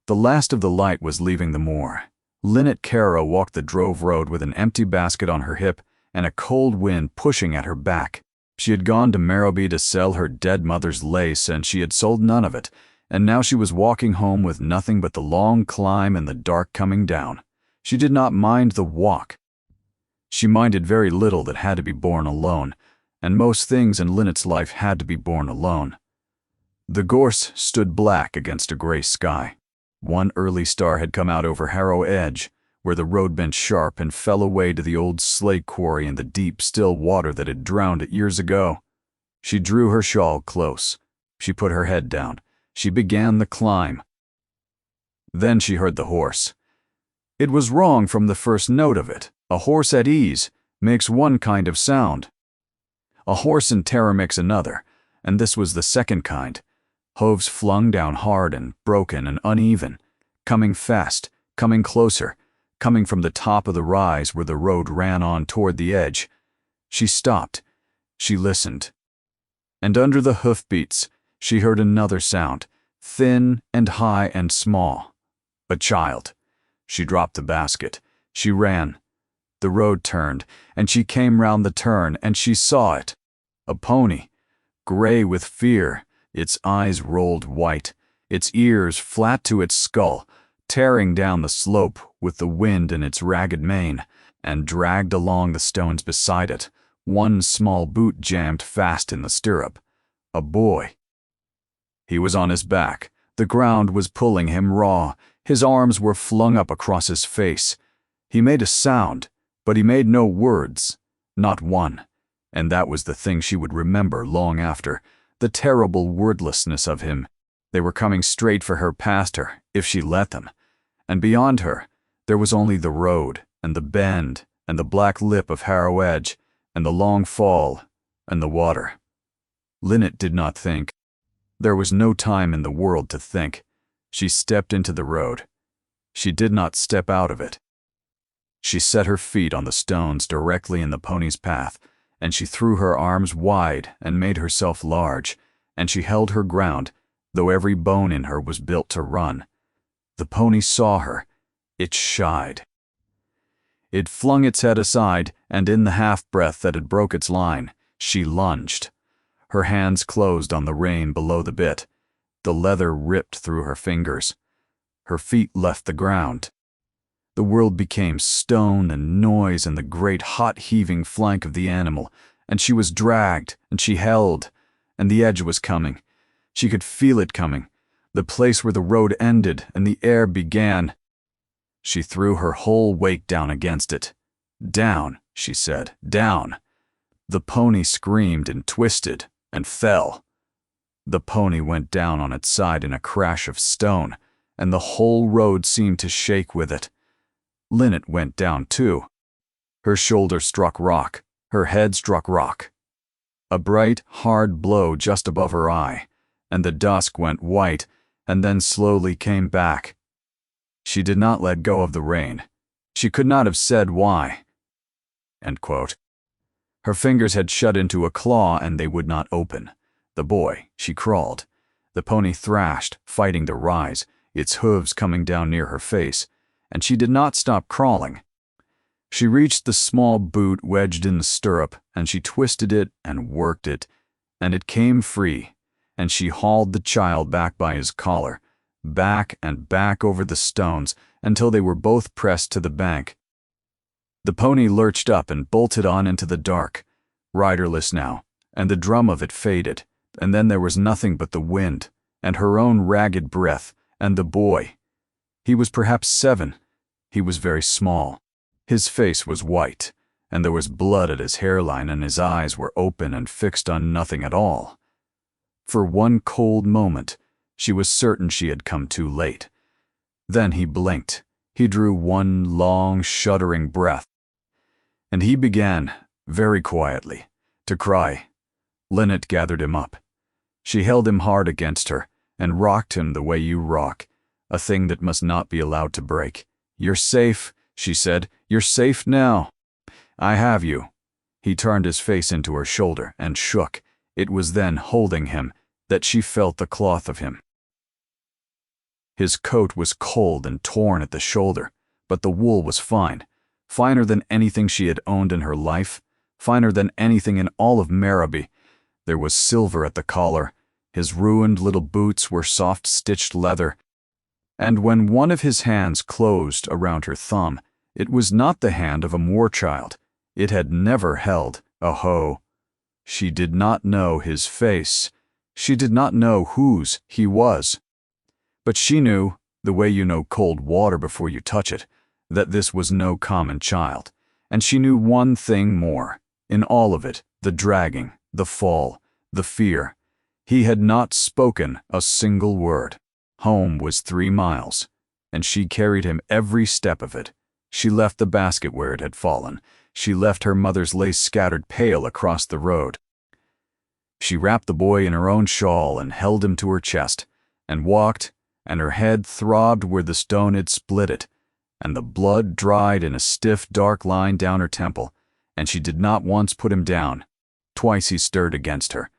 The last of the light was leaving the moor. Linnet Cara walked the drove road with an empty basket on her hip and a cold wind pushing at her back. She had gone to Marrowby to sell her dead mother's lace, and she had sold none of it, and now she was walking home with nothing but the long climb and the dark coming down. She did not mind the walk. She minded very little that had to be borne alone, and most things in Linnet's life had to be borne alone. The gorse stood black against a gray sky. One early star had come out over Harrow Edge, where the road bent sharp and fell away to the old slate quarry in the deep, still water that had drowned it years ago. She drew her shawl close. She put her head down. She began the climb. Then she heard the horse. It was wrong from the first note of it. A horse at ease makes one kind of sound. A horse in terror makes another, and this was the second kind. Hooves flung down hard and broken and uneven, coming fast, coming closer, coming from the top of the rise where the road ran on toward the edge. She stopped. She listened. And under the hoofbeats, she heard another sound, thin and high and small. A child. She dropped the basket. She ran. The road turned, and she came round the turn, and she saw it. A pony, gray with fear, its eyes rolled white, its ears flat to its skull, tearing down the slope with the wind in its ragged mane, and dragged along the stones beside it, one small boot jammed fast in the stirrup. A boy. He was on his back. The ground was pulling him raw. His arms were flung up across his face. He made a sound, but he made no words, not one. And that was the thing she would remember long after, the terrible wordlessness of him. They were coming straight for her, past her, if she let them. And beyond her, there was only the road, and the bend, and the black lip of Harrow Edge, and the long fall, and the water. Linnet did not think. There was no time in the world to think. She stepped into the road. She did not step out of it. She set her feet on the stones directly in the pony's path, and she threw her arms wide and made herself large, and she held her ground, though every bone in her was built to run. The pony saw her. It shied. It flung its head aside, and in the half-breath that had broke its line, she lunged. Her hands closed on the rein below the bit. The leather ripped through her fingers. Her feet left the ground. The world became stone and noise and the great hot heaving flank of the animal, and she was dragged, and she held, and the edge was coming. She could feel it coming, the place where the road ended and the air began. She threw her whole weight down against it. Down, she said, down. The pony screamed and twisted and fell. The pony went down on its side in a crash of stone, and the whole road seemed to shake with it. Linnet went down too. Her shoulder struck rock. Her head struck rock. A bright, hard blow just above her eye, and the dusk went white and then slowly came back. She did not let go of the rein. She could not have said why. End quote. Her fingers had shut into a claw and they would not open. The boy, she crawled. The pony thrashed, fighting to rise, its hooves coming down near her face, and she did not stop crawling. She reached the small boot wedged in the stirrup, and she twisted it and worked it, and it came free, and she hauled the child back by his collar, back and back over the stones until they were both pressed to the bank. The pony lurched up and bolted on into the dark, riderless now, and the drum of it faded, and then there was nothing but the wind, and her own ragged breath, and the boy. He was perhaps 7. He was very small. His face was white, and there was blood at his hairline, and his eyes were open and fixed on nothing at all. For one cold moment, she was certain she had come too late. Then he blinked. He drew one long, shuddering breath. And he began, very quietly, to cry. Linnet gathered him up. She held him hard against her, and rocked him the way you rock, a thing that must not be allowed to break. "You're safe," she said. "You're safe now. I have you." He turned his face into her shoulder and shook. It was then, holding him, that she felt the cloth of him. His coat was cold and torn at the shoulder, but the wool was fine, finer than anything she had owned in her life, finer than anything in all of Merrowby. There was silver at the collar. His ruined little boots were soft-stitched leather, and when one of his hands closed around her thumb, it was not the hand of a moor child. It had never held a hoe. She did not know his face. She did not know whose he was. But she knew, the way you know cold water before you touch it, that this was no common child. And she knew one thing more. In all of it, the dragging, the fall, the fear, he had not spoken a single word. Home was 3 miles, and she carried him every step of it. She left the basket where it had fallen. She left her mother's lace-scattered pail across the road. She wrapped the boy in her own shawl and held him to her chest, and walked, and her head throbbed where the stone had split it, and the blood dried in a stiff, dark line down her temple, and she did not once put him down. Twice he stirred against her.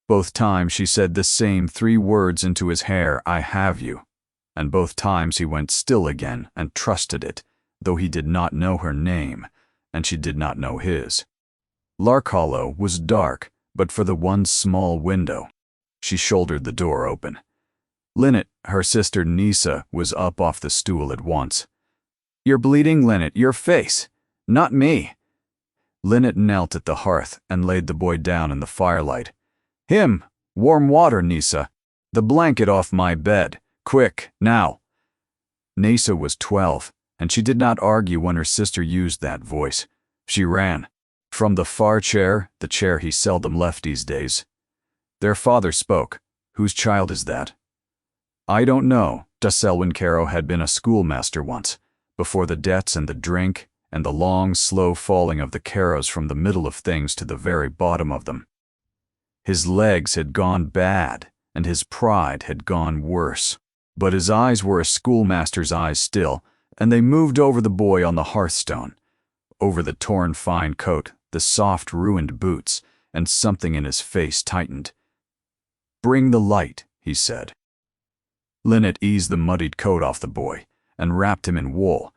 Both times she said the same 3 words into his hair, "I have you," and both times he went still again and trusted it, though he did not know her name, and she did not know his. Lark Hollow was dark, but for the one small window. She shouldered the door open. Linnet, her sister Nisa, was up off the stool at once. "You're bleeding, Linnet, your face. Not me." Linnet knelt at the hearth and laid the boy down in the firelight. "Him! Warm water, Nisa. The blanket off my bed. Quick, now." Nisa was 12, and she did not argue when her sister used that voice. She ran. From the far chair, the chair he seldom left these days. Their father spoke. "Whose child is that?" "I don't know." Selwyn Caro had been a schoolmaster once, before the debts and the drink and the long, slow falling of the Caros from the middle of things to the very bottom of them. His legs had gone bad, and his pride had gone worse. But his eyes were a schoolmaster's eyes still, and they moved over the boy on the hearthstone, over the torn fine coat, the soft ruined boots, and something in his face tightened. "Bring the light," he said. Linnet eased the muddied coat off the boy and wrapped him in wool,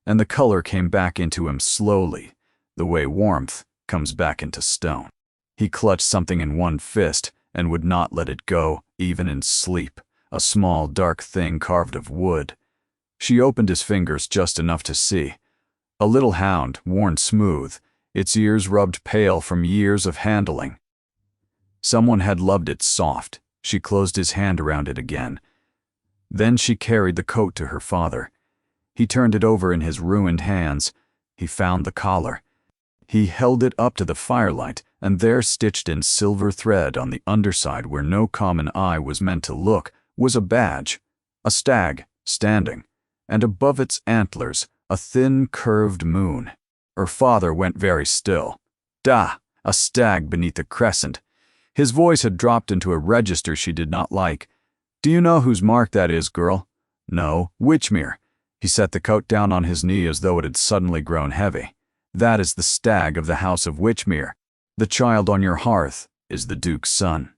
and the color came back into him slowly, the way warmth comes back into stone. He clutched something in one fist and would not let it go, even in sleep, a small dark thing carved of wood. She opened his fingers just enough to see. A little hound, worn smooth, its ears rubbed pale from years of handling. Someone had loved it soft. She closed his hand around it again. Then she carried the coat to her father. He turned it over in his ruined hands. He found the collar. He held it up to the firelight, and there, stitched in silver thread on the underside where no common eye was meant to look, was a badge, a stag, standing, and above its antlers, a thin, curved moon. Her father went very still. "Da! A stag beneath a crescent." His voice had dropped into a register she did not like. "Do you know whose mark that is, girl?" "No, Witchmere." He set the coat down on his knee as though it had suddenly grown heavy. "That is the stag of the house of Witchmere. The child on your hearth is the Duke's son."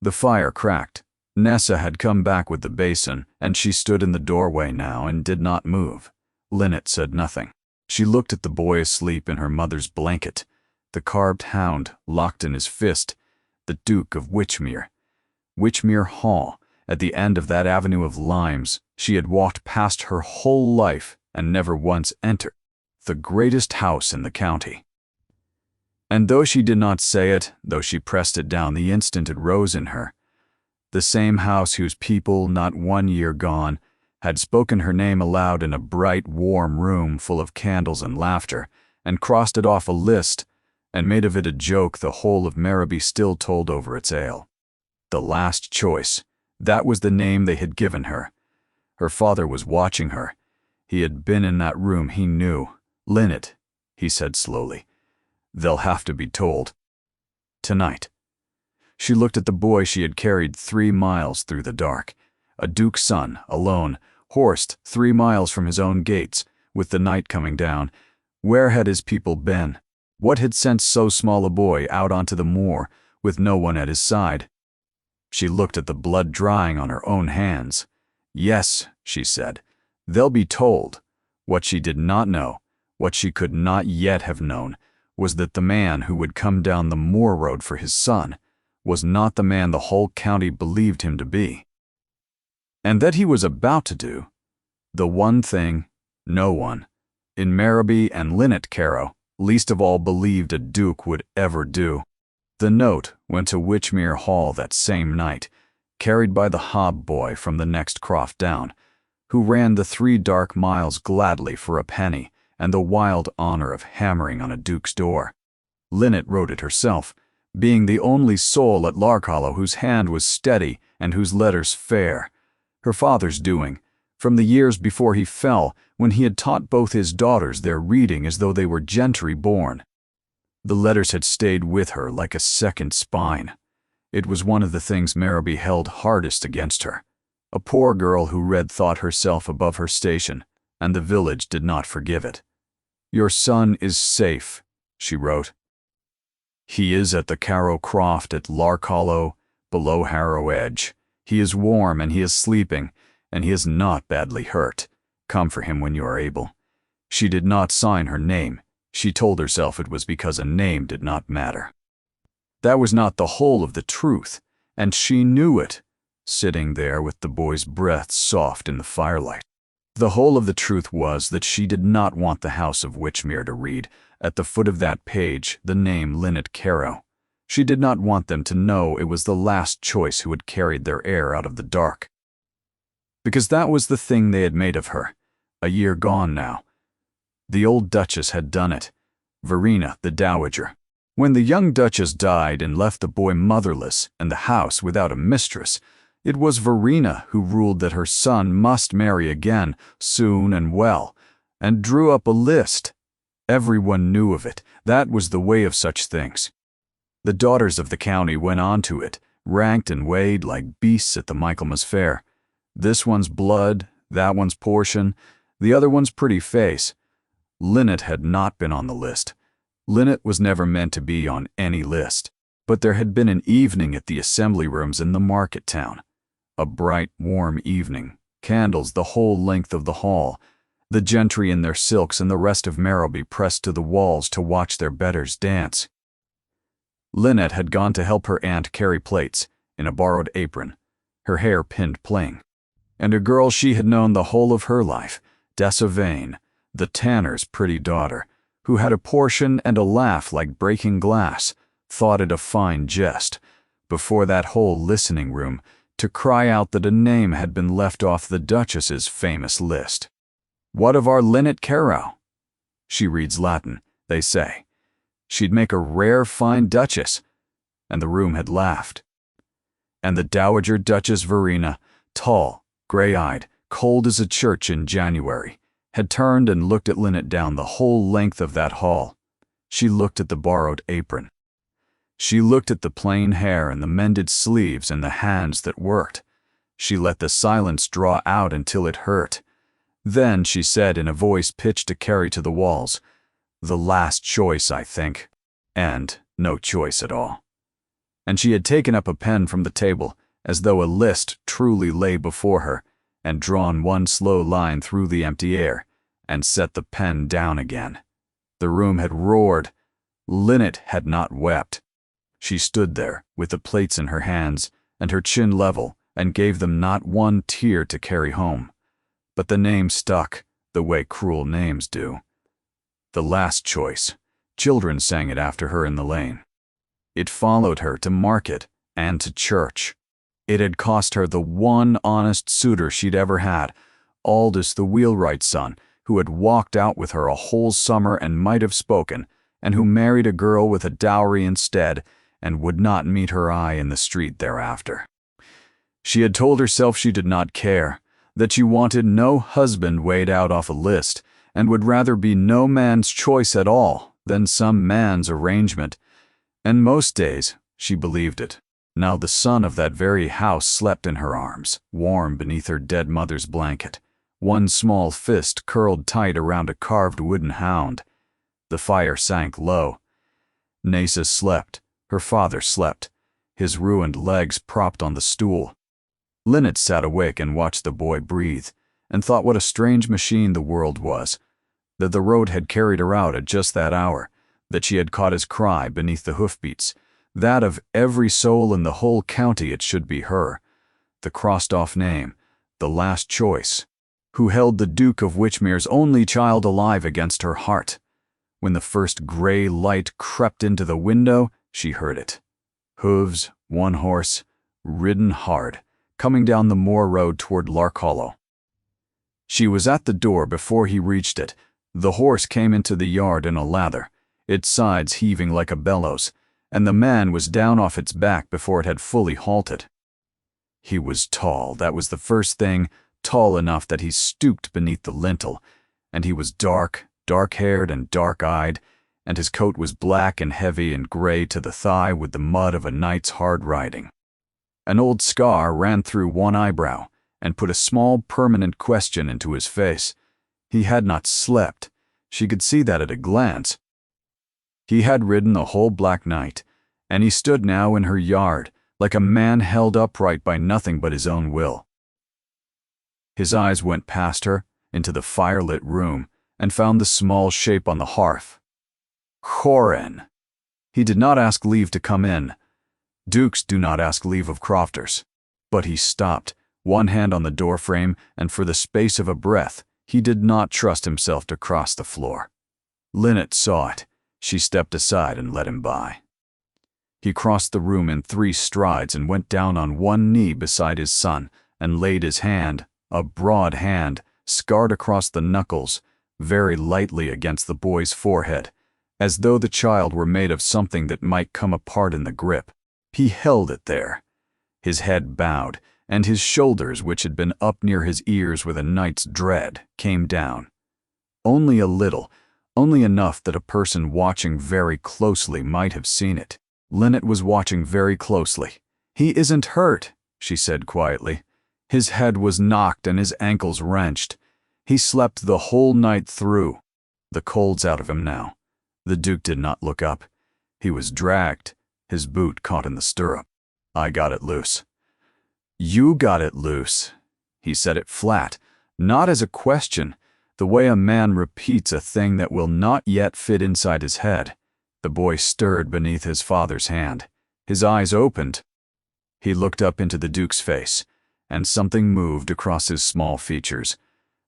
The fire cracked. Nessa had come back with the basin, and she stood in the doorway now and did not move. Linnet said nothing. She looked at the boy asleep in her mother's blanket, the carved hound locked in his fist, the Duke of Witchmere. Witchmere Hall, at the end of that avenue of limes she had walked past her whole life and never once entered, the greatest house in the county. And though she did not say it, though she pressed it down the instant it rose in her, the same house whose people, not 1 year gone, had spoken her name aloud in a bright, warm room full of candles and laughter, and crossed it off a list, and made of it a joke the whole of Merrowby still told over its ale. The last choice, that was the name they had given her. Her father was watching her. He had been in that room, he knew. "Linnet," he said slowly, "they'll have to be told. Tonight." She looked at the boy she had carried 3 miles through the dark. A Duke's son, alone, horsed 3 miles from his own gates, with the night coming down. Where had his people been? What had sent so small a boy out onto the moor, with no one at his side? She looked at the blood drying on her own hands. Yes, she said, they'll be told. What she did not know, what she could not yet have known, was that the man who would come down the moor road for his son was not the man the whole county believed him to be. And that he was about to do the one thing no one, in Marraby and Linnet Carrow, least of all believed a duke would ever do. The note went to Witchmere Hall that same night, carried by the hob boy from the next croft down, who ran the 3 dark miles gladly for a penny and the wild honor of hammering on a duke's door. Linnet wrote it herself, being the only soul at Larkhollow whose hand was steady and whose letters fair. Her father's doing, from the years before he fell, when he had taught both his daughters their reading as though they were gentry born. The letters had stayed with her like a second spine. It was one of the things Marraby held hardest against her. A poor girl who read thought herself above her station, and the village did not forgive it. "Your son is safe," she wrote. "He is at the Carrow Croft at Larkhollow, below Harrow Edge. He is warm and he is sleeping, and he is not badly hurt. Come for him when you are able." She did not sign her name. She told herself it was because a name did not matter. That was not the whole of the truth, and she knew it, sitting there with the boy's breath soft in the firelight. The whole of the truth was that she did not want the house of Witchmere to read, at the foot of that page, the name Linnet Carrow. She did not want them to know it was the last choice who had carried their heir out of the dark. Because that was the thing they had made of her, a year gone now. The old Duchess had done it, Verena the Dowager. When the young Duchess died and left the boy motherless and the house without a mistress, it was Verena who ruled that her son must marry again, soon and well, and drew up a list. Everyone knew of it. That was the way of such things. The daughters of the county went on to it, ranked and weighed like beasts at the Michaelmas fair. This one's blood, that one's portion, the other one's pretty face. Linnet had not been on the list. Linnet was never meant to be on any list. But there had been an evening at the assembly rooms in the market town. A bright, warm evening, candles the whole length of the hall, the gentry in their silks and the rest of Marraby pressed to the walls to watch their betters dance. Linnet had gone to help her aunt carry plates, in a borrowed apron, her hair pinned pling. And a girl she had known the whole of her life, Dessa Vane, the tanner's pretty daughter, who had a portion and a laugh like breaking glass, thought it a fine jest, before that whole listening room, to cry out that a name had been left off the Duchess's famous list. "What of our Linnet Carrow? She reads Latin, they say. She'd make a rare fine Duchess." And the room had laughed. And the Dowager Duchess Verena, tall, gray-eyed, cold as a church in January, had turned and looked at Linnet down the whole length of that hall. She looked at the borrowed apron. She looked at the plain hair and the mended sleeves and the hands that worked. She let the silence draw out until it hurt. Then she said in a voice pitched to carry to the walls, "The last choice, I think, and no choice at all." And she had taken up a pen from the table, as though a list truly lay before her, and drawn one slow line through the empty air, and set the pen down again. The room had roared. Linnet had not wept. She stood there, with the plates in her hands, and her chin level, and gave them not one tear to carry home. But the name stuck, the way cruel names do. The last choice. Children sang it after her in the lane. It followed her to market and to church. It had cost her the one honest suitor she'd ever had, Aldous the wheelwright's son, who had walked out with her a whole summer and might have spoken, and who married a girl with a dowry instead, and would not meet her eye in the street thereafter. She had told herself she did not care, that she wanted no husband weighed out off a list, and would rather be no man's choice at all than some man's arrangement. And most days she believed it. Now the son of that very house slept in her arms, warm beneath her dead mother's blanket, one small fist curled tight around a carved wooden hound. The fire sank low. Nasa slept. Her father slept, his ruined legs propped on the stool. Linnet sat awake and watched the boy breathe, and thought what a strange machine the world was, that the road had carried her out at just that hour, that she had caught his cry beneath the hoofbeats, that of every soul in the whole county it should be her, the crossed-off name, the last choice, who held the Duke of Witchmere's only child alive against her heart. When the first gray light crept into the window, she heard it. Hooves, one horse, ridden hard, coming down the moor road toward Lark Hollow. She was at the door before he reached it. The horse came into the yard in a lather, its sides heaving like a bellows, and the man was down off its back before it had fully halted. He was tall, that was the first thing, tall enough that he stooped beneath the lintel, and he was dark-haired and dark-eyed, and his coat was black and heavy and gray to the thigh with the mud of a night's hard riding. An old scar ran through one eyebrow and put a small permanent question into his face. He had not slept. She could see that at a glance. He had ridden the whole black night, and he stood now in her yard like a man held upright by nothing but his own will. His eyes went past her into the firelit room and found the small shape on the hearth. Corin! He did not ask leave to come in. Dukes do not ask leave of crofters. But he stopped, one hand on the doorframe, and for the space of a breath, he did not trust himself to cross the floor. Linnet saw it. She stepped aside and let him by. He crossed the room in 3 strides and went down on one knee beside his son and laid his hand, a broad hand, scarred across the knuckles, very lightly against the boy's forehead, as though the child were made of something that might come apart in the grip. He held it there. His head bowed, and his shoulders, which had been up near his ears with a night's dread, came down. Only a little, only enough that a person watching very closely might have seen it. Linnet was watching very closely. "He isn't hurt," she said quietly. His head was knocked and his ankles wrenched. He slept the whole night through. The cold's out of him now. The Duke did not look up. He was dragged, his boot caught in the stirrup. "I got it loose." "You got it loose." He said it flat, not as a question, the way a man repeats a thing that will not yet fit inside his head. The boy stirred beneath his father's hand. His eyes opened. He looked up into the Duke's face, and something moved across his small features.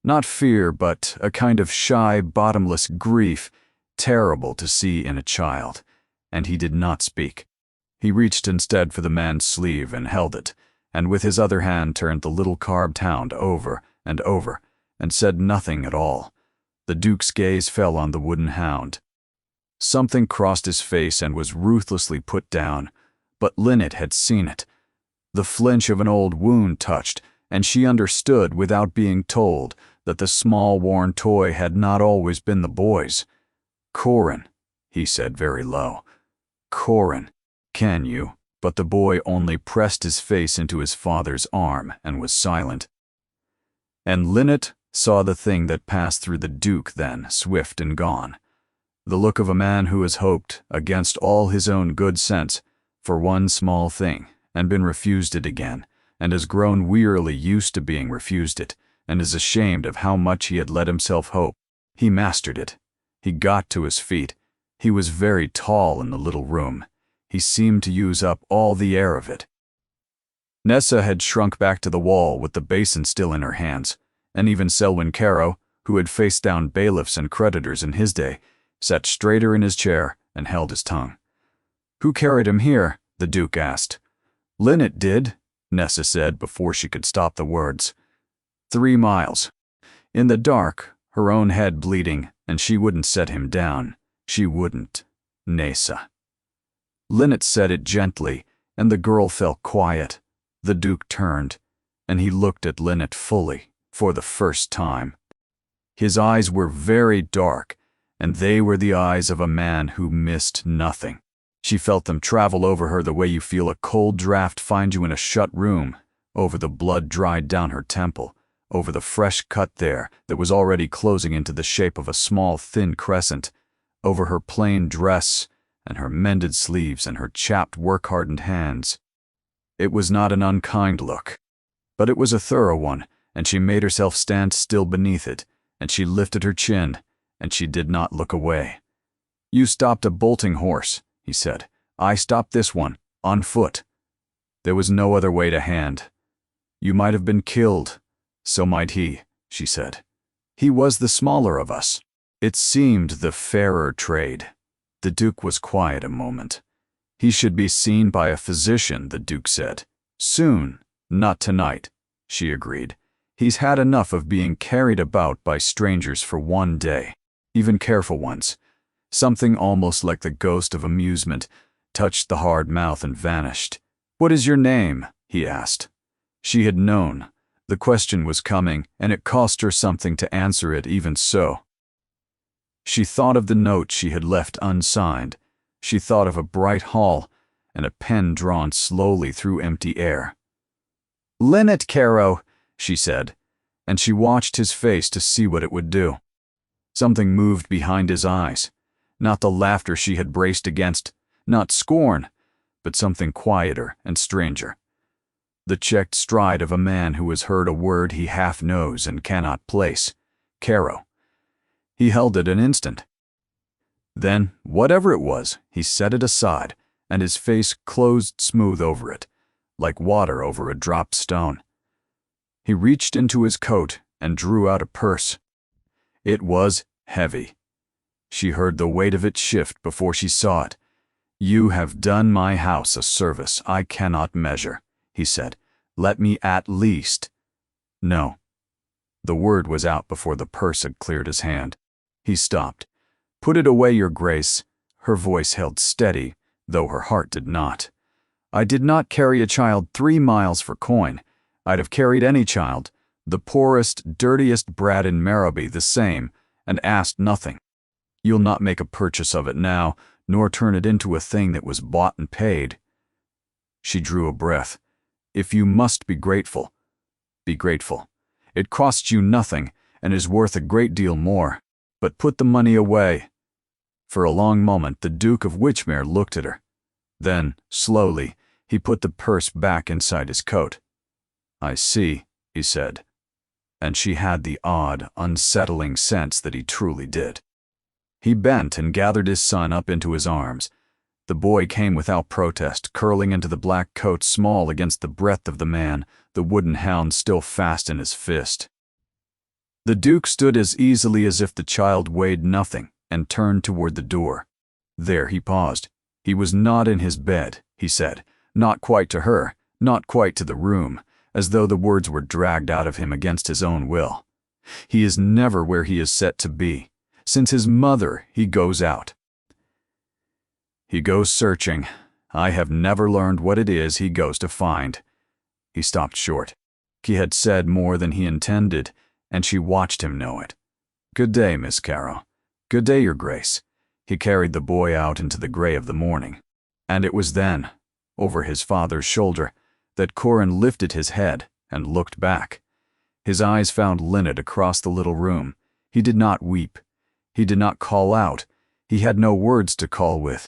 Not fear, but a kind of shy, bottomless grief, terrible to see in a child. And he did not speak. He reached instead for the man's sleeve and held it, and with his other hand turned the little carved hound over and over, and said nothing at all. The Duke's gaze fell on the wooden hound. Something crossed his face and was ruthlessly put down, but Linnet had seen it. The flinch of an old wound touched, and she understood without being told that the small worn toy had not always been the boy's. "Corin," he said very low. "Corin, can you?" But the boy only pressed his face into his father's arm and was silent. And Linnet saw the thing that passed through the Duke then, swift and gone. The look of a man who has hoped, against all his own good sense, for one small thing, and been refused it again, and has grown wearily used to being refused it, and is ashamed of how much he had let himself hope. He mastered it. He got to his feet. He was very tall in the little room. He seemed to use up all the air of it. Nessa had shrunk back to the wall with the basin still in her hands, and even Selwyn Caro, who had faced down bailiffs and creditors in his day, sat straighter in his chair and held his tongue. "Who carried him here?" the Duke asked. "Linnet did," Nessa said before she could stop the words. 3 miles. In the dark, her own head bleeding, and she wouldn't set him down. She wouldn't. Nessa. Linnet said it gently, and the girl fell quiet. The Duke turned, and he looked at Linnet fully, for the first time. His eyes were very dark, and they were the eyes of a man who missed nothing. She felt them travel over her the way you feel a cold draft find you in a shut room, over the blood dried down her temple, over the fresh cut there that was already closing into the shape of a small thin crescent, over her plain dress and her mended sleeves and her chapped work-hardened hands. It was not an unkind look. But it was a thorough one, and she made herself stand still beneath it, and she lifted her chin, and she did not look away. "You stopped a bolting horse," he said. "I stopped this one, on foot. There was no other way to hand. You might have been killed. So might he," she said. "He was the smaller of us. It seemed the fairer trade." The Duke was quiet a moment. "He should be seen by a physician," the Duke said. "Soon, not tonight," she agreed. "He's had enough of being carried about by strangers for one day, even careful ones." Something almost like the ghost of amusement touched the hard mouth and vanished. "What is your name?" he asked. She had known. The question was coming, and it cost her something to answer it even so. She thought of the note she had left unsigned. She thought of a bright hall and a pen drawn slowly through empty air. "Linnet Caro," she said, and she watched his face to see what it would do. Something moved behind his eyes. Not the laughter she had braced against, not scorn, but something quieter and stranger. The checked stride of a man who has heard a word he half knows and cannot place. Caro. He held it an instant. Then, whatever it was, he set it aside, and his face closed smooth over it, like water over a dropped stone. He reached into his coat and drew out a purse. It was heavy. She heard the weight of it shift before she saw it. "You have done my house a service I cannot measure," he said. "Let me at least—" "No." The word was out before the purse had cleared his hand. He stopped. "Put it away, Your Grace." Her voice held steady, though her heart did not. "I did not carry a child 3 miles for coin. I'd have carried any child, the poorest, dirtiest brat in Marrowby the same, and asked nothing. You'll not make a purchase of it now, nor turn it into a thing that was bought and paid." She drew a breath. "If you must be grateful, be grateful. It costs you nothing, and is worth a great deal more. But put the money away." For a long moment the Duke of Witchmere looked at her. Then, slowly, he put the purse back inside his coat. "I see," he said. And she had the odd, unsettling sense that he truly did. He bent and gathered his son up into his arms. The boy came without protest, curling into the black coat small against the breadth of the man, the wooden hound still fast in his fist. The Duke stood as easily as if the child weighed nothing, and turned toward the door. There he paused. He was not in his bed, he said, not quite to her, not quite to the room, as though the words were dragged out of him against his own will. He is never where he is set to be. Since his mother, he goes out. He goes searching. I have never learned what it is he goes to find. He stopped short. He had said more than he intended, and she watched him know it. "Good day, Miss Caro. Good day, Your Grace." He carried the boy out into the gray of the morning. And it was then, over his father's shoulder, that Corin lifted his head and looked back. His eyes found Linnet across the little room. He did not weep. He did not call out. He had no words to call with.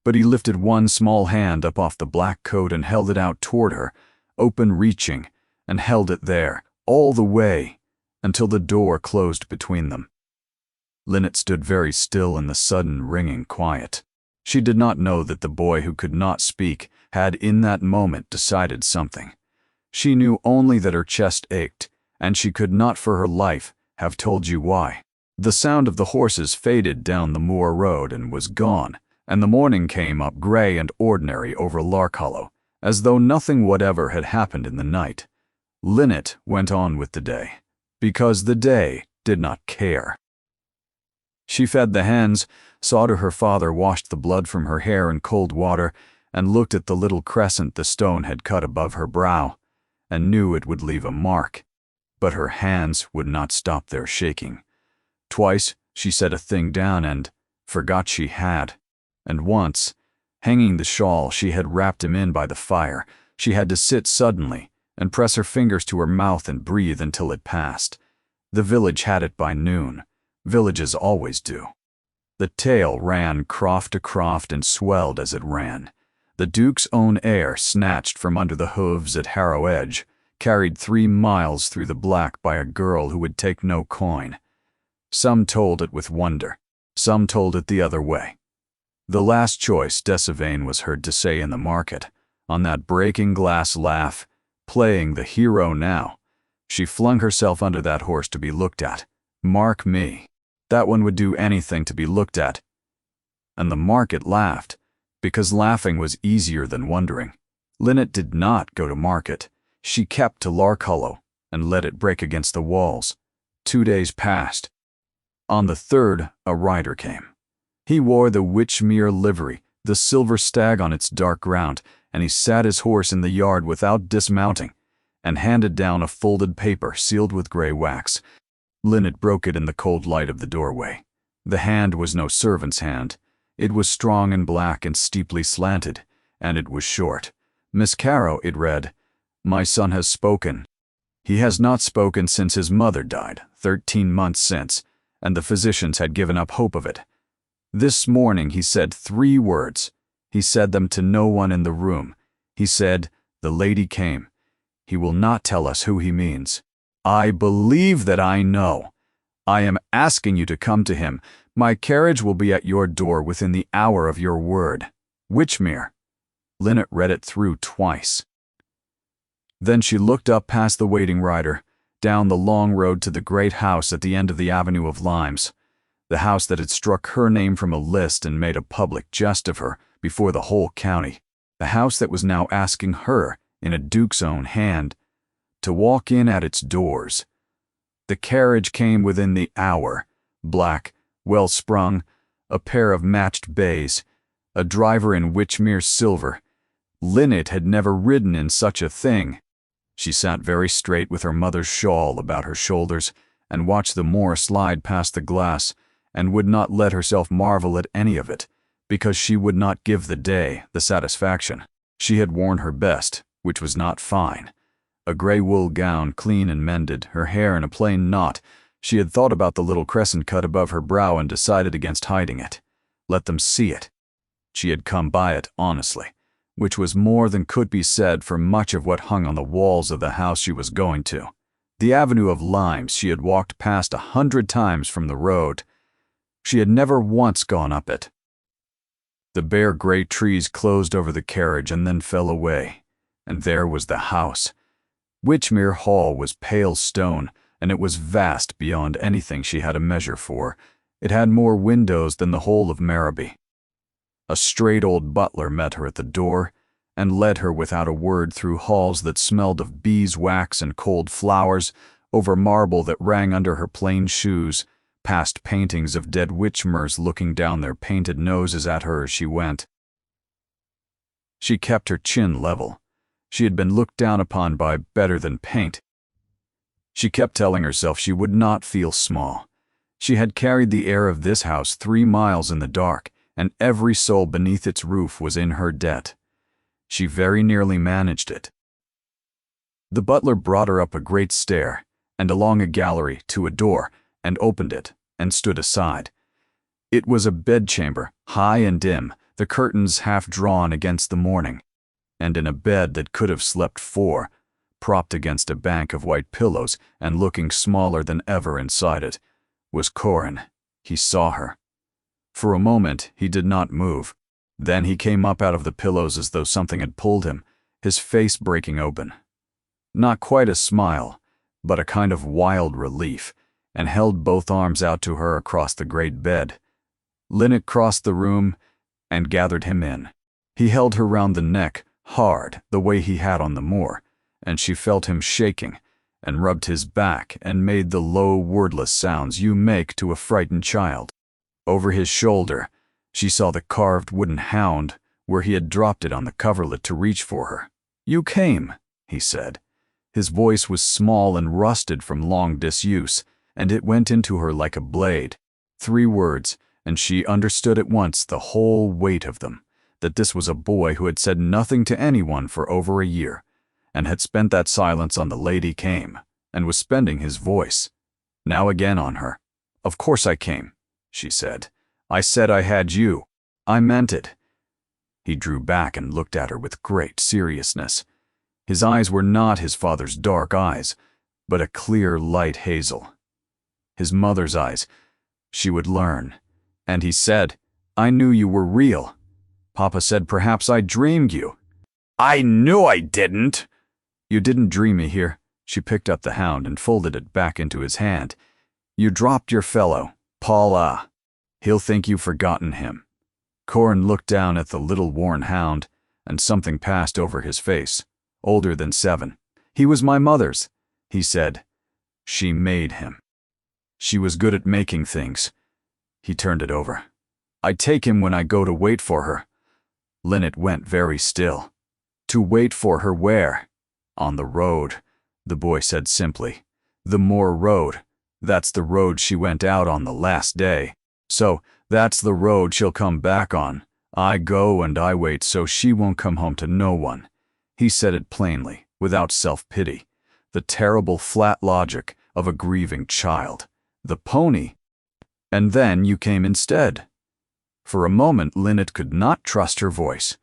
But he lifted one small hand up off the black coat and held it out toward her, open-reaching, and held it there, all the way, until the door closed between them. Linnet stood very still in the sudden ringing quiet. She did not know that the boy who could not speak had in that moment decided something. She knew only that her chest ached, and she could not for her life have told you why. The sound of the horses faded down the moor road and was gone, and the morning came up gray and ordinary over Lark Hollow, as though nothing whatever had happened in the night. Linnet went on with the day, because the day did not care. She fed the hens, saw to her father washed the blood from her hair in cold water, and looked at the little crescent the stone had cut above her brow, and knew it would leave a mark. But her hands would not stop their shaking. Twice she set a thing down and forgot she had. And once, hanging the shawl she had wrapped him in by the fire, she had to sit suddenly and press her fingers to her mouth and breathe until it passed. The village had it by noon. Villages always do. The tale ran croft to croft and swelled as it ran. The Duke's own air snatched from under the hooves at Harrow Edge, carried 3 miles through the black by a girl who would take no coin. Some told it with wonder, some told it the other way. The last choice Decivane was heard to say in the market, on that breaking glass laugh, playing the hero now. She flung herself under that horse to be looked at. Mark me. That one would do anything to be looked at. And the market laughed, because laughing was easier than wondering. Linnet did not go to market. She kept to Larkhollow and let it break against the walls. 2 days passed. On the third, a rider came. He wore the Witchmere livery, the silver stag on its dark ground, and he sat his horse in the yard without dismounting, and handed down a folded paper sealed with grey wax. Linnet broke it in the cold light of the doorway. The hand was no servant's hand. It was strong and black and steeply slanted, and it was short. Miss Caro, it read, "My son has spoken. He has not spoken since his mother died, 13 months since, and the physicians had given up hope of it. This morning he said 3 words. He said them to no one in the room. He said, 'The lady came.' He will not tell us who he means. I believe that I know. I am asking you to come to him. My carriage will be at your door within the hour of your word. Witchmere." Linnet read it through twice. Then she looked up past the waiting rider, down the long road to the great house at the end of the avenue of limes, the house that had struck her name from a list and made a public jest of her before the whole county, the house that was now asking her, in a duke's own hand, to walk in at its doors. The carriage came within the hour, black, well sprung, a pair of matched bays, a driver in Witchmere silver. Linnet had never ridden in such a thing. She sat very straight with her mother's shawl about her shoulders and watched the moor slide past the glass, and would not let herself marvel at any of it, because she would not give the day the satisfaction. She had worn her best, which was not fine. A grey wool gown, clean and mended, her hair in a plain knot. She had thought about the little crescent cut above her brow and decided against hiding it. Let them see it. She had come by it honestly, which was more than could be said for much of what hung on the walls of the house she was going to. The avenue of limes she had walked past 100 times from the road. She had never once gone up it. The bare grey trees closed over the carriage and then fell away, and there was the house. Witchmere Hall was pale stone, and it was vast beyond anything she had a measure for. It had more windows than the whole of Marrowby. A straight old butler met her at the door, and led her without a word through halls that smelled of beeswax and cold flowers, over marble that rang under her plain shoes, past paintings of dead Witchmers looking down their painted noses at her as she went. She kept her chin level. She had been looked down upon by better than paint. She kept telling herself she would not feel small. She had carried the air of this house 3 miles in the dark, and every soul beneath its roof was in her debt. She very nearly managed it. The butler brought her up a great stair, and along a gallery to a door, and opened it, and stood aside. It was a bedchamber, high and dim, the curtains half drawn against the morning, and in a bed that could have slept 4, propped against a bank of white pillows and looking smaller than ever inside it, was Corin. He saw her. For a moment he did not move. Then he came up out of the pillows as though something had pulled him, his face breaking open. Not quite a smile, but a kind of wild relief, and held both arms out to her across the great bed. Linnet crossed the room and gathered him in. He held her round the neck, hard, the way he had on the moor, and she felt him shaking, and rubbed his back and made the low, wordless sounds you make to a frightened child. Over his shoulder, she saw the carved wooden hound where he had dropped it on the coverlet to reach for her. "You came," he said. His voice was small and rusted from long disuse, and it went into her like a blade. 3 words, and she understood at once the whole weight of them, that this was a boy who had said nothing to anyone for over a year, and had spent that silence on the lady came, and was spending his voice, now again on her. "Of course I came," she said. "I said I had you. I meant it." He drew back and looked at her with great seriousness. His eyes were not his father's dark eyes, but a clear light hazel. His mother's eyes. She would learn. And he said, "I knew you were real." Papa said, "Perhaps I dreamed you." "I knew I didn't." "You didn't dream me here." She picked up the hound and folded it back into his hand. "You dropped your fellow, Paula. He'll think you've forgotten him." Corin looked down at the little worn hound, and something passed over his face. Older than 7. "He was my mother's," he said. "She made him. She was good at making things." He turned it over. "I take him when I go to wait for her." Linnet went very still. "To wait for her where?" "On the road," the boy said simply. "The Moor Road. That's the road she went out on the last day. So, that's the road she'll come back on. I go and I wait so she won't come home to no one." He said it plainly, without self-pity. The terrible flat logic of a grieving child. The pony. "And then you came instead." For a moment Linnet could not trust her voice.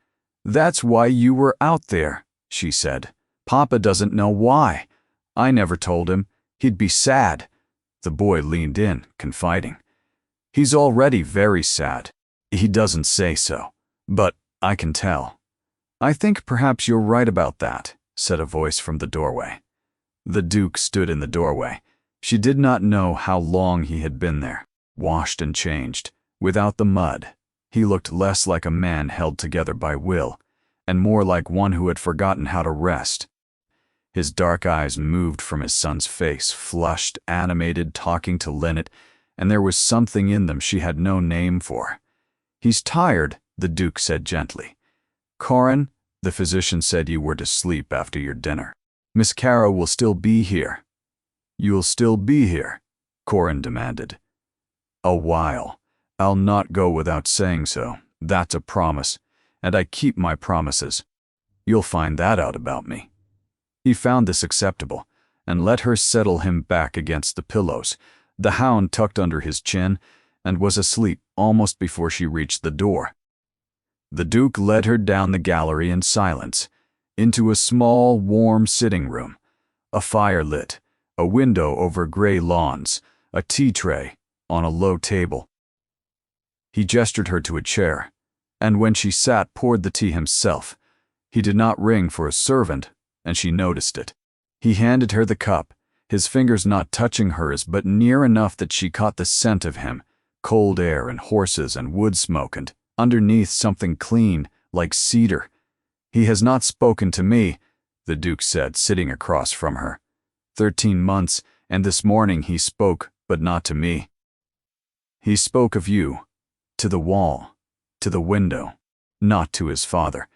"That's why you were out there," she said. "Papa doesn't know why. I never told him. He'd be sad." The boy leaned in, confiding. "He's already very sad. He doesn't say so, but I can tell." "I think perhaps you're right about that," said a voice from the doorway. The Duke stood in the doorway. She did not know how long he had been there, washed and changed, without the mud. He looked less like a man held together by will, and more like one who had forgotten how to rest. His dark eyes moved from his son's face, flushed, animated, talking to Linnet, and there was something in them she had no name for. "He's tired," the Duke said gently. "Corin, the physician said you were to sleep after your dinner. Miss Caro will still be here." "You'll still be here?" Corin demanded. "A while. I'll not go without saying so. That's a promise, and I keep my promises. You'll find that out about me." He found this acceptable, and let her settle him back against the pillows, the hound tucked under his chin, and was asleep almost before she reached the door. The Duke led her down the gallery in silence, into a small, warm sitting room. A fire lit, a window over gray lawns, a tea tray on a low table. He gestured her to a chair, and when she sat poured the tea himself. He did not ring for a servant, and she noticed it. He handed her the cup, his fingers not touching hers but near enough that she caught the scent of him, cold air and horses and wood smoke, and underneath something clean, like cedar. "He has not spoken to me," the Duke said, sitting across from her. 13 months, and this morning he spoke, but not to me. He spoke of you, to the wall, to the window, not to his father.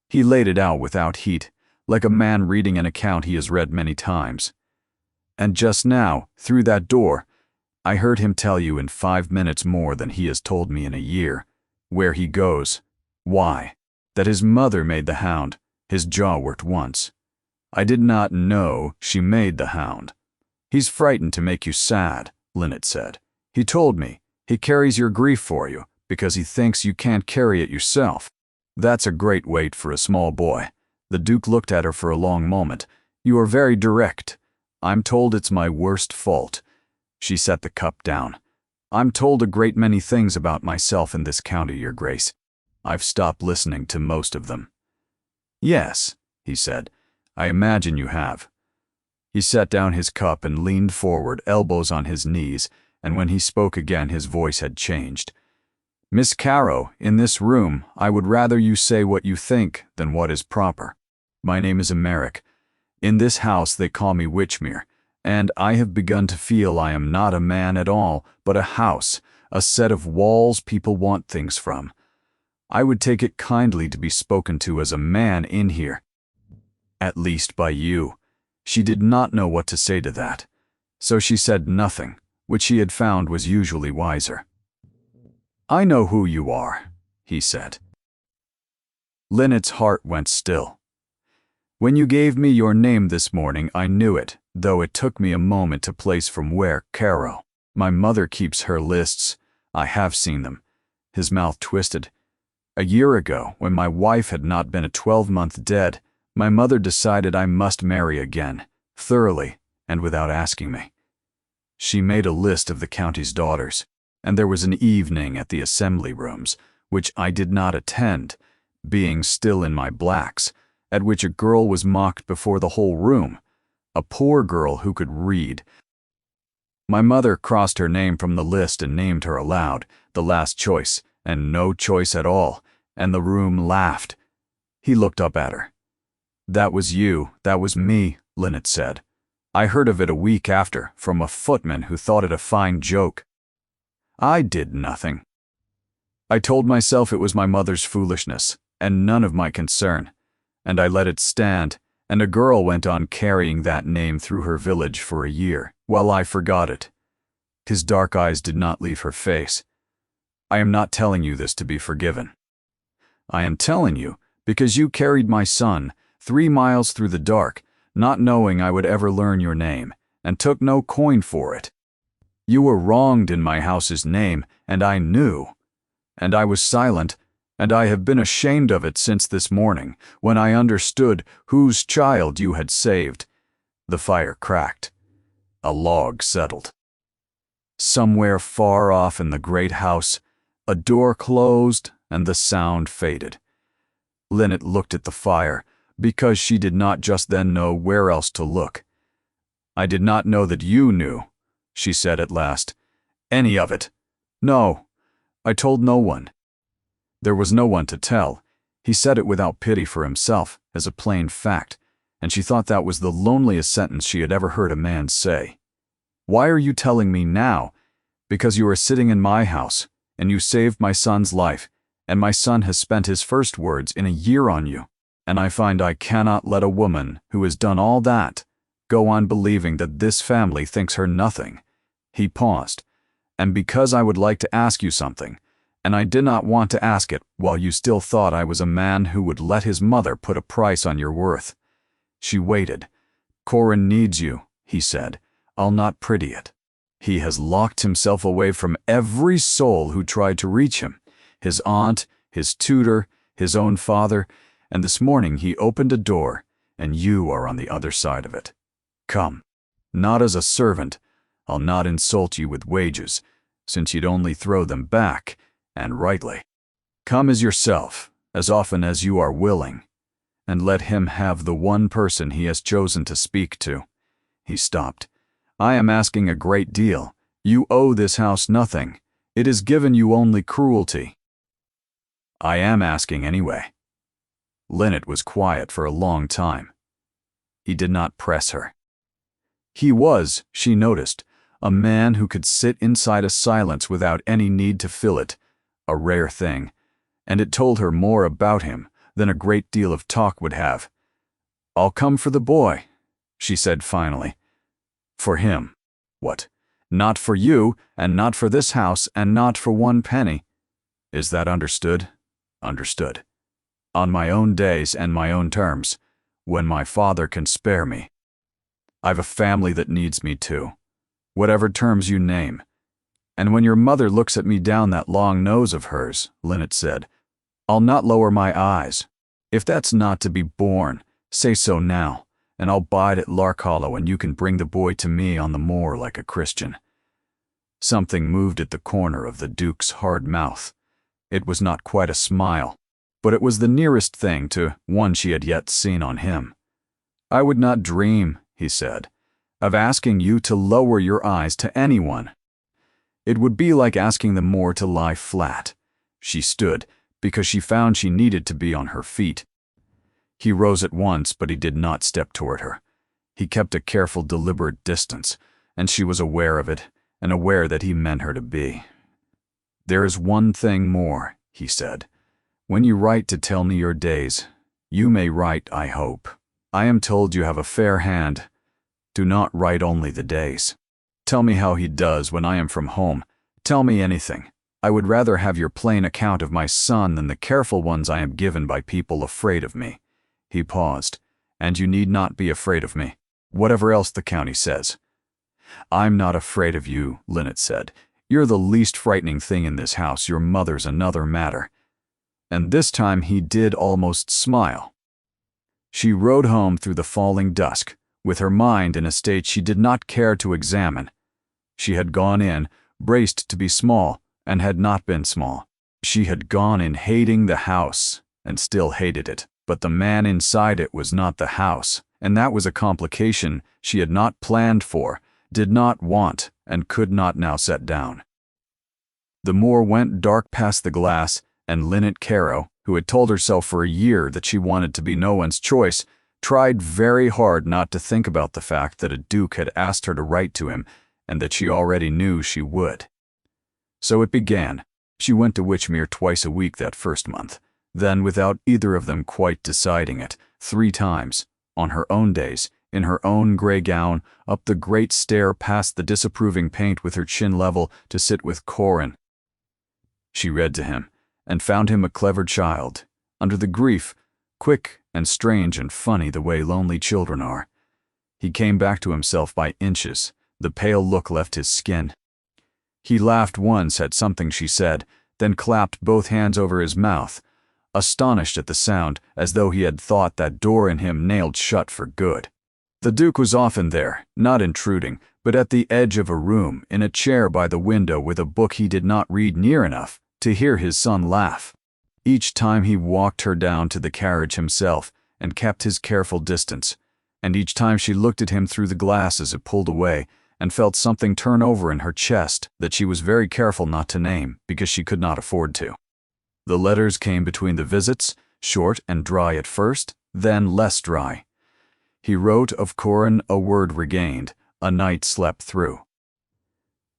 He laid it out without heat, like a man reading an account he has read many times. "And just now, through that door, I heard him tell you in 5 minutes more than he has told me in a year, where he goes, why, that his mother made the hound." His jaw worked once. "I did not know she made the hound." "He's frightened to make you sad," Linnet said. "He told me. He carries your grief for you, because he thinks you can't carry it yourself." "That's a great weight for a small boy." The Duke looked at her for a long moment. "You are very direct. I'm told it's my worst fault." She set the cup down. "I'm told a great many things about myself in this county, Your Grace. I've stopped listening to most of them." "Yes," he said. "I imagine you have." He set down his cup and leaned forward, elbows on his knees, and when he spoke again his voice had changed. "Miss Caro, in this room, I would rather you say what you think than what is proper. My name is Emeric. In this house they call me Witchmere, and I have begun to feel I am not a man at all, but a house, a set of walls people want things from. I would take it kindly to be spoken to as a man in here. At least by you." She did not know what to say to that, so she said nothing, which she had found was usually wiser. "I know who you are," he said. Linnet's heart went still. "When you gave me your name this morning, I knew it, though it took me a moment to place from where, Caro. My mother keeps her lists. I have seen them." His mouth twisted. "A year ago, when my wife had not been a 12-month dead, My mother decided I must marry again, thoroughly, and without asking me. She made a list of the county's daughters, and there was an evening at the assembly rooms, which I did not attend, being still in my blacks, at which a girl was mocked before the whole room, a poor girl who could read. My mother crossed her name from the list and named her aloud, the last choice, and no choice at all, and the room laughed. He looked up at her. "That was you, that was me," Lynette said. "I heard of it a week after, from a footman who thought it a fine joke. I did nothing. I told myself it was my mother's foolishness, and none of my concern, and I let it stand, and a girl went on carrying that name through her village for a year, while I forgot it." His dark eyes did not leave her face. "I am not telling you this to be forgiven. I am telling you because you carried my son 3 miles through the dark, not knowing I would ever learn your name, and took no coin for it. You were wronged in my house's name, and I knew. And I was silent, and I have been ashamed of it since this morning, when I understood whose child you had saved." The fire cracked. A log settled. Somewhere far off in the great house, a door closed and the sound faded. Lynette looked at the fire, because she did not just then know where else to look. "I did not know that you knew," she said at last. "Any of it?" "No, I told no one." There was no one to tell. He said it without pity for himself, as a plain fact, and she thought that was the loneliest sentence she had ever heard a man say. "Why are you telling me now?" "Because you are sitting in my house, and you saved my son's life, and my son has spent his first words in a year on you, and I find I cannot let a woman who has done all that go on believing that this family thinks her nothing." He paused. "And because I would like to ask you something, and I did not want to ask it while you still thought I was a man who would let his mother put a price on your worth." She waited. "Corin needs you," he said. "I'll not pretty it. He has locked himself away from every soul who tried to reach him, his aunt, his tutor, his own father, and this morning he opened a door, and you are on the other side of it. Come, not as a servant. I'll not insult you with wages, since you'd only throw them back, and rightly. Come as yourself, as often as you are willing, and let him have the one person he has chosen to speak to." He stopped. "I am asking a great deal. You owe this house nothing. It has given you only cruelty." "I am asking anyway." Lynette was quiet for a long time. He did not press her. He was, she noticed, a man who could sit inside a silence without any need to fill it, a rare thing, and it told her more about him than a great deal of talk would have. "I'll come for the boy," she said finally. "For him. What? Not for you, and not for this house, and not for 1 penny. Is that understood?" "Understood. On my own days and my own terms, when my father can spare me. I've a family that needs me too, whatever terms you name. And when your mother looks at me down that long nose of hers," Lynette said, "I'll not lower my eyes. If that's not to be borne, say so now, and I'll bide at Larkhollow, and you can bring the boy to me on the moor like a Christian." Something moved at the corner of the Duke's hard mouth. It was not quite a smile, but it was the nearest thing to one she had yet seen on him. "I would not dream," he said, "of asking you to lower your eyes to anyone. It would be like asking the moor to lie flat." She stood, because she found she needed to be on her feet. He rose at once, but he did not step toward her. He kept a careful, deliberate distance, and she was aware of it, and aware that he meant her to be. "There is one thing more," he said. "When you write to tell me your days, you may write, I hope. I am told you have a fair hand. Do not write only the days. Tell me how he does when I am from home. Tell me anything. I would rather have your plain account of my son than the careful ones I am given by people afraid of me." He paused. "And you need not be afraid of me, whatever else the county says." "I'm not afraid of you," Lynette said. "You're the least frightening thing in this house. Your mother's another matter." And this time he did almost smile. She rode home through the falling dusk, with her mind in a state she did not care to examine. She had gone in, braced to be small, and had not been small. She had gone in hating the house, and still hated it, but the man inside it was not the house, and that was a complication she had not planned for, did not want, and could not now set down. The moor went dark past the glass, and Linnet Caro, who had told herself for a year that she wanted to be no one's choice, tried very hard not to think about the fact that a duke had asked her to write to him, and that she already knew she would. So it began. She went to Witchmere twice a week that first month, then without either of them quite deciding it, 3 times, on her own days, in her own grey gown, up the great stair past the disapproving paint with her chin level to sit with Corin. She read to him, and found him a clever child, under the grief, quick and strange and funny the way lonely children are. He came back to himself by inches. The pale look left his skin. He laughed once at something she said, then clapped both hands over his mouth, astonished at the sound, as though he had thought that door in him nailed shut for good. The Duke was often there, not intruding, but at the edge of a room, in a chair by the window with a book he did not read near enough to hear his son laugh. Each time he walked her down to the carriage himself and kept his careful distance, and each time she looked at him through the glass as it pulled away, and felt something turn over in her chest that she was very careful not to name because she could not afford to. The letters came between the visits, short and dry at first, then less dry. He wrote of Corin a word regained, a night slept through.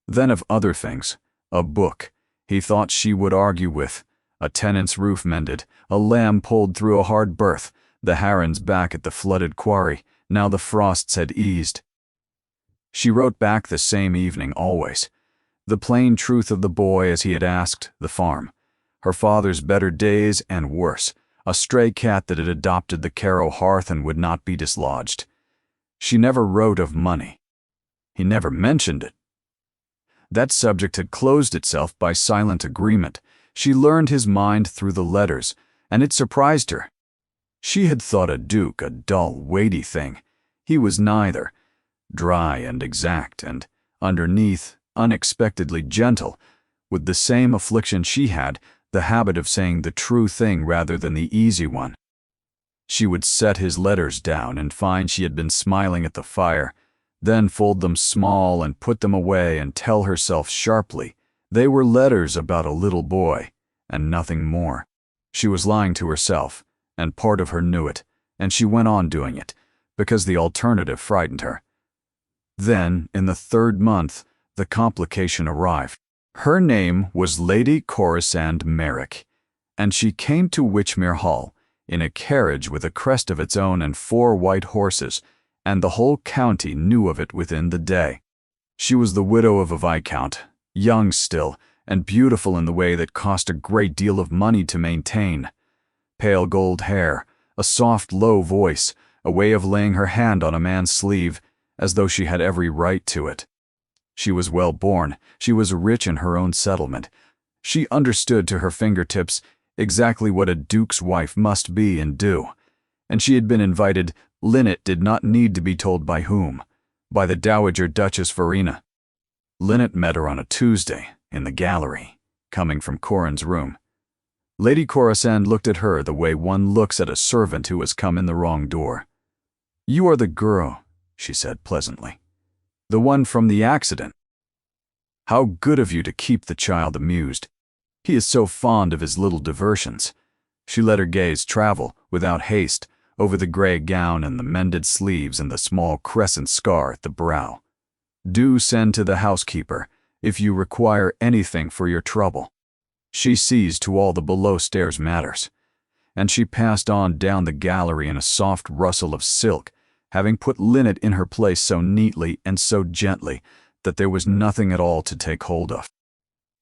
Then of other things, a book he thought she would argue with, a tenant's roof mended, a lamb pulled through a hard berth, the herons back at the flooded quarry, now the frosts had eased. She wrote back the same evening always, the plain truth of the boy as he had asked, the farm, her father's better days and worse, a stray cat that had adopted the Caro hearth and would not be dislodged. She never wrote of money. He never mentioned it. That subject had closed itself by silent agreement. She learned his mind through the letters, and it surprised her. She had thought a duke a dull, weighty thing. He was neither. Dry and exact, and, underneath, unexpectedly gentle, with the same affliction she had, the habit of saying the true thing rather than the easy one. She would set his letters down and find she had been smiling at the fire, then fold them small and put them away and tell herself sharply they were letters about a little boy, and nothing more. She was lying to herself, and part of her knew it, and she went on doing it, because the alternative frightened her. Then, in the 3rd month, the complication arrived. Her name was Lady Corisande Merrick, and she came to Witchmere Hall in a carriage with a crest of its own and 4 white horses, and the whole county knew of it within the day. She was the widow of a viscount, young still, and beautiful in the way that cost a great deal of money to maintain. Pale gold hair, a soft, low voice, a way of laying her hand on a man's sleeve, as though she had every right to it. She was well born, she was rich in her own settlement. She understood to her fingertips exactly what a duke's wife must be and do, and she had been invited. Linnet did not need to be told by whom, by the Dowager Duchess Verena. Linnet met her on a Tuesday, in the gallery, coming from Corin's room. Lady Corisande looked at her the way one looks at a servant who has come in the wrong door. "You are the girl," she said pleasantly. "The one from the accident. How good of you to keep the child amused. He is so fond of his little diversions." She let her gaze travel, without haste, over the grey gown and the mended sleeves and the small crescent scar at the brow. "Do send to the housekeeper, if you require anything for your trouble. She sees to all the below-stairs matters." And she passed on down the gallery in a soft rustle of silk, having put Linnet in her place so neatly and so gently that there was nothing at all to take hold of.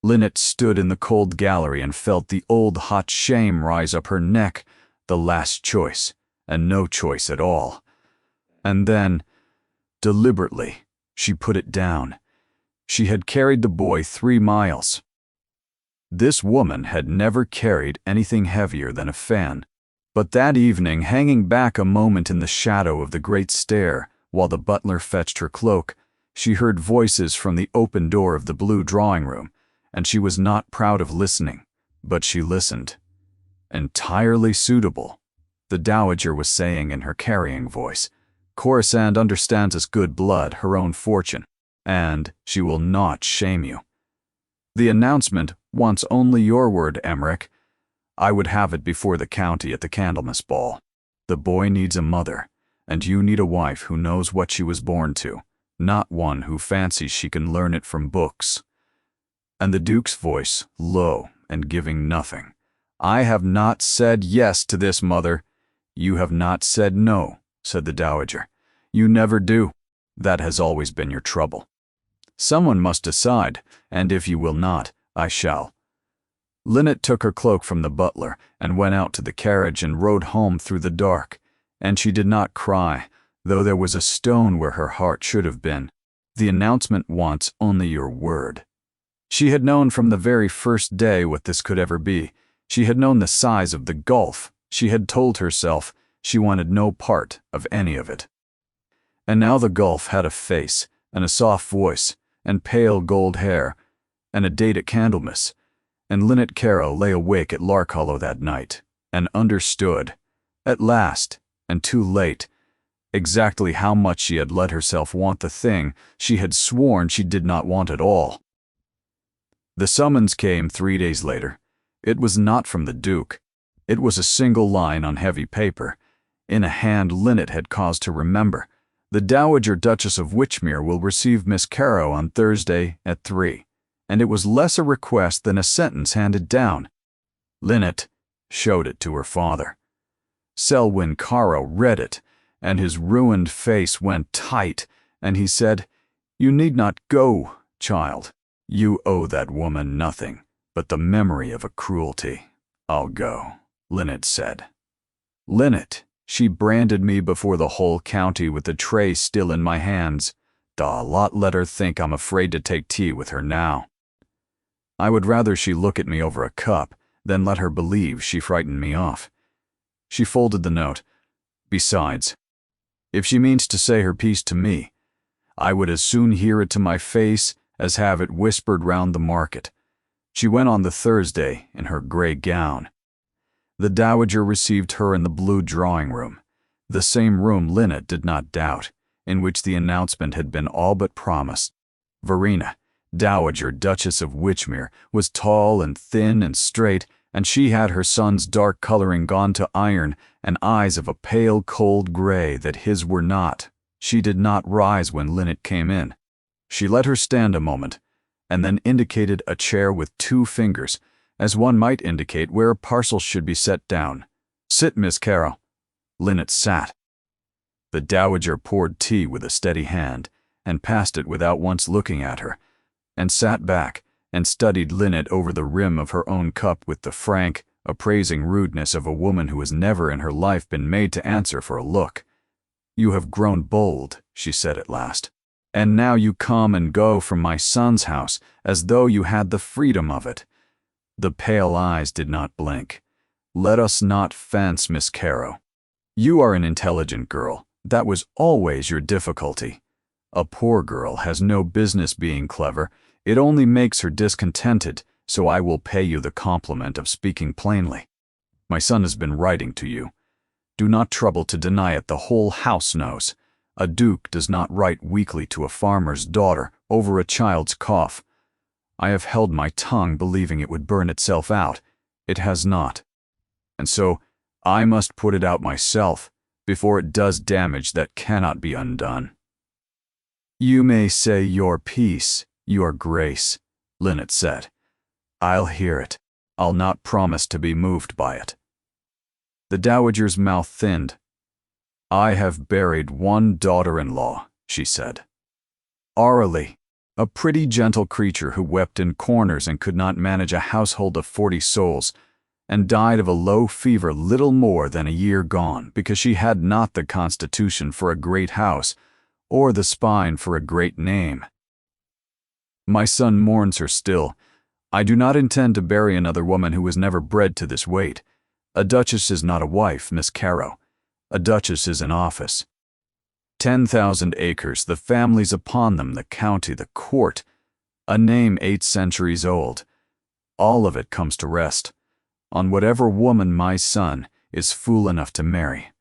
Linnet stood in the cold gallery and felt the old hot shame rise up her neck, the last choice, and no choice at all. And then, deliberately, she put it down. She had carried the boy 3 miles. This woman had never carried anything heavier than a fan. But that evening, hanging back a moment in the shadow of the great stair, while the butler fetched her cloak, she heard voices from the open door of the blue drawing-room, and she was not proud of listening, but she listened. "Entirely suitable," the dowager was saying in her carrying voice. "Corisande understands as good blood her own fortune, and she will not shame you. The announcement wants only your word, Emmerich. I would have it before the county at the Candlemas ball. The boy needs a mother, and you need a wife who knows what she was born to, not one who fancies she can learn it from books." And the Duke's voice, low and giving nothing. "I have not said yes to this, mother." "You have not said no," said the dowager. "You never do. That has always been your trouble. Someone must decide, and if you will not, I shall." Linnet took her cloak from the butler and went out to the carriage and rode home through the dark, and she did not cry, though there was a stone where her heart should have been. The announcement wants only your word. She had known from the very first day what this could ever be. She had known the size of the gulf. She had told herself she wanted no part of any of it. And now the gulf had a face, and a soft voice, and pale gold hair, and a date at Candlemas, and Linnet Caro lay awake at Lark Hollow that night, and understood, at last, and too late, exactly how much she had let herself want the thing she had sworn she did not want at all. The summons came 3 days later. It was not from the Duke. It was a single line on heavy paper, in a hand Linnet had cause to remember. "The Dowager Duchess of Witchmere will receive Miss Caro on Thursday at 3. And it was less a request than a sentence handed down. Linnet showed it to her father. Selwyn Caro read it, and his ruined face went tight, and he said, "You need not go, child. You owe that woman nothing but the memory of a cruelty." "I'll go," Linnet said. "Linnet, she branded me before the whole county with the tray still in my hands. The lot let her think I'm afraid to take tea with her now. I would rather she look at me over a cup than let her believe she frightened me off." She folded the note. "Besides, if she means to say her piece to me, I would as soon hear it to my face as have it whispered round the market." She went on the Thursday in her grey gown. The dowager received her in the blue drawing-room, the same room Linnet did not doubt, in which the announcement had been all but promised. Verena, Dowager Duchess of Witchmere, was tall and thin and straight, and she had her son's dark coloring gone to iron and eyes of a pale cold gray that his were not. She did not rise when Linnet came in. She let her stand a moment, and then indicated a chair with 2 fingers, as one might indicate where a parcel should be set down. "Sit, Miss Caro." Linnet sat. The dowager poured tea with a steady hand, and passed it without once looking at her, and sat back and studied Linnet over the rim of her own cup with the frank, appraising rudeness of a woman who has never in her life been made to answer for a look. "You have grown bold," she said at last, "and now you come and go from my son's house as though you had the freedom of it." The pale eyes did not blink. "Let us not fence, Miss Caro. You are an intelligent girl. That was always your difficulty. A poor girl has no business being clever. It only makes her discontented, so I will pay you the compliment of speaking plainly. My son has been writing to you. Do not trouble to deny it, the whole house knows. A duke does not write weekly to a farmer's daughter over a child's cough. I have held my tongue believing it would burn itself out. It has not. And so I must put it out myself before it does damage that cannot be undone." "You may say your piece, your grace," Linnet said. "I'll hear it. I'll not promise to be moved by it." The dowager's mouth thinned. "I have buried one daughter-in-law," she said. Aurelie, a pretty gentle creature who wept in corners and could not manage a household of 40 souls, and died of a low fever little more than a year gone because she had not the constitution for a great house or the spine for a great name. My son mourns her still. I do not intend to bury another woman who was never bred to this weight. A duchess is not a wife, Miss Caro. A duchess is an office. 10,000 acres, the families upon them, the county, the court, a name 8 centuries old. All of it comes to rest on whatever woman my son is fool enough to marry.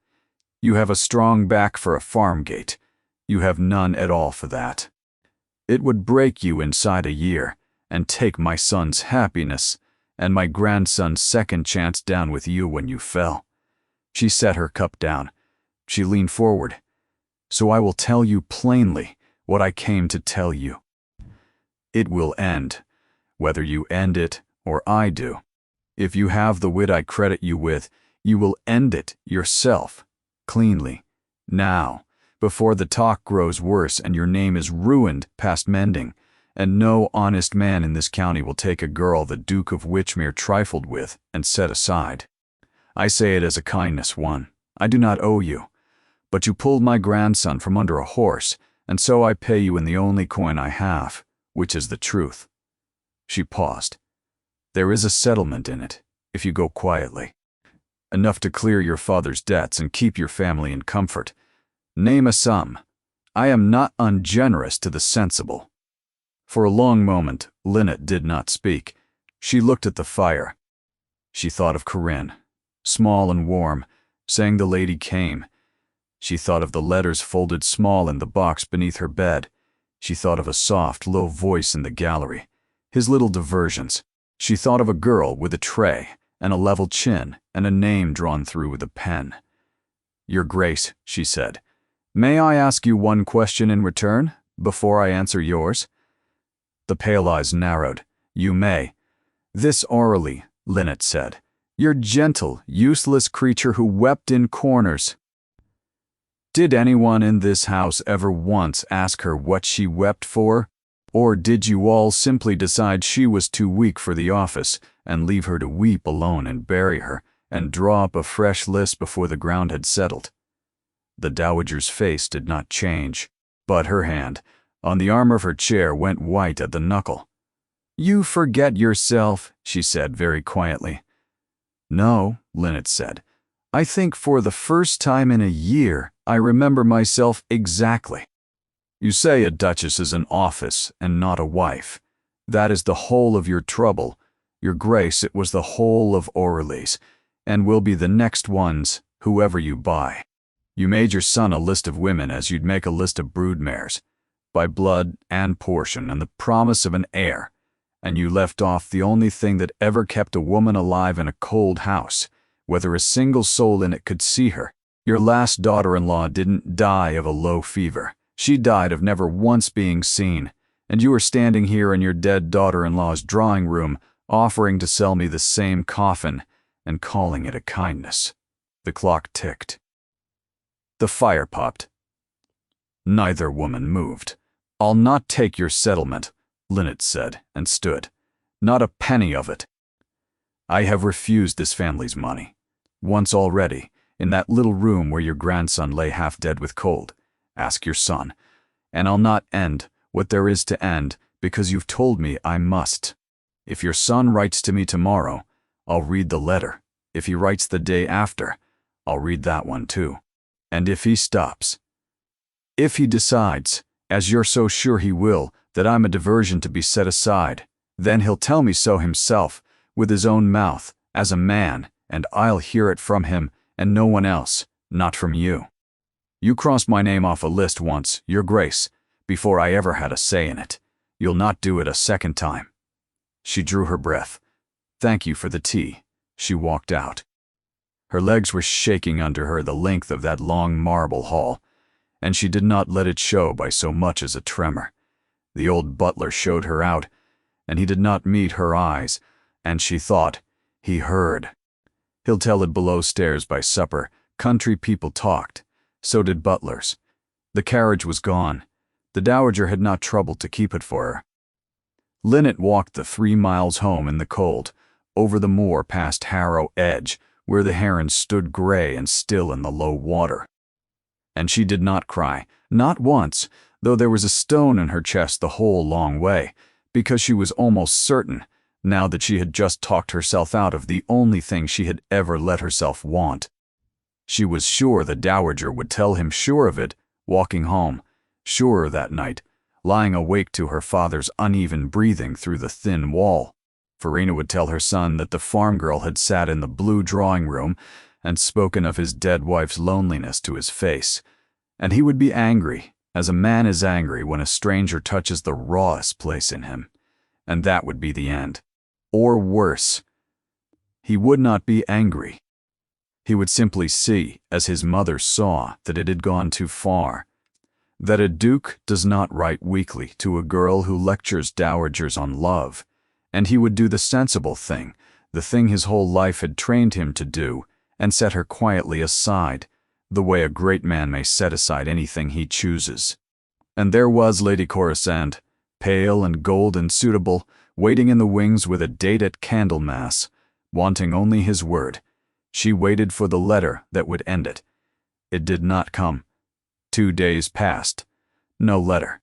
You have a strong back for a farm gate. You have none at all for that. It would break you inside a year and take my son's happiness and my grandson's second chance down with you when you fell. She set her cup down. She leaned forward. So I will tell you plainly what I came to tell you. It will end, whether you end it or I do. If you have the wit I credit you with, you will end it yourself, cleanly, now, before the talk grows worse and your name is ruined past mending, and no honest man in this county will take a girl the Duke of Wychmere trifled with and set aside. I say it as a kindness one. I do not owe you. But you pulled my grandson from under a horse, and so I pay you in the only coin I have, which is the truth. She paused. There is a settlement in it, if you go quietly. Enough to clear your father's debts and keep your family in comfort. Name a sum. I am not ungenerous to the sensible. For a long moment, Lynette did not speak. She looked at the fire. She thought of Corinne, small and warm, saying the lady came. She thought of the letters folded small in the box beneath her bed. She thought of a soft, low voice in the gallery, his little diversions. She thought of a girl with a tray and a level chin and a name drawn through with a pen. Your Grace, she said, may I ask you one question in return, before I answer yours? The pale eyes narrowed. You may. This orally, Lynette said. Your gentle, useless creature who wept in corners. Did anyone in this house ever once ask her what she wept for? Or did you all simply decide she was too weak for the office and leave her to weep alone and bury her and draw up a fresh list before the ground had settled? The dowager's face did not change, but her hand, on the arm of her chair, went white at the knuckle. You forget yourself, she said very quietly. No, Lynette said. I think for the first time in a year, I remember myself exactly. You say a duchess is an office and not a wife. That is the whole of your trouble. Your Grace, it was the whole of Aurelie's, and will be the next one's, whoever you buy. You made your son a list of women as you'd make a list of broodmares, by blood and portion and the promise of an heir, and you left off the only thing that ever kept a woman alive in a cold house, whether a single soul in it could see her. Your last daughter-in-law didn't die of a low fever. She died of never once being seen, and you are standing here in your dead daughter-in-law's drawing room, offering to sell me the same coffin and calling it a kindness. The clock ticked. The fire popped. Neither woman moved. I'll not take your settlement, Lynette said, and stood. Not a penny of it. I have refused this family's money. Once already, in that little room where your grandson lay half dead with cold. Ask your son. And I'll not end what there is to end because you've told me I must. If your son writes to me tomorrow, I'll read the letter. If he writes the day after, I'll read that one too. And if he stops, if he decides, as you're so sure he will, that I'm a diversion to be set aside, then he'll tell me so himself, with his own mouth, as a man, and I'll hear it from him and no one else, not from you. You crossed my name off a list once, Your Grace, before I ever had a say in it. You'll not do it a second time. She drew her breath. Thank you for the tea. She walked out. Her legs were shaking under her the length of that long marble hall, and she did not let it show by so much as a tremor. The old butler showed her out, and he did not meet her eyes, and she thought, he heard. He'll tell it below stairs by supper. Country people talked. So did butlers. The carriage was gone. The dowager had not troubled to keep it for her. Lynette walked the 3 miles home in the cold, over the moor past Harrow Edge, where the herons stood gray and still in the low water. And she did not cry, not once, though there was a stone in her chest the whole long way, because she was almost certain now that she had just talked herself out of the only thing she had ever let herself want. She was sure the dowager would tell him, sure of it, walking home, sure that night, lying awake to her father's uneven breathing through the thin wall. Verena would tell her son that the farm girl had sat in the blue drawing room and spoken of his dead wife's loneliness to his face, and he would be angry, as a man is angry when a stranger touches the rawest place in him, and that would be the end. Or worse, he would not be angry. He would simply see, as his mother saw, that it had gone too far, that a duke does not write weekly to a girl who lectures dowagers on love, and he would do the sensible thing, the thing his whole life had trained him to do, and set her quietly aside, the way a great man may set aside anything he chooses. And there was Lady Corisande, pale and gold and suitable, waiting in the wings with a date at Candlemas, wanting only his word. She waited for the letter that would end it. It did not come. 2 days passed. No letter.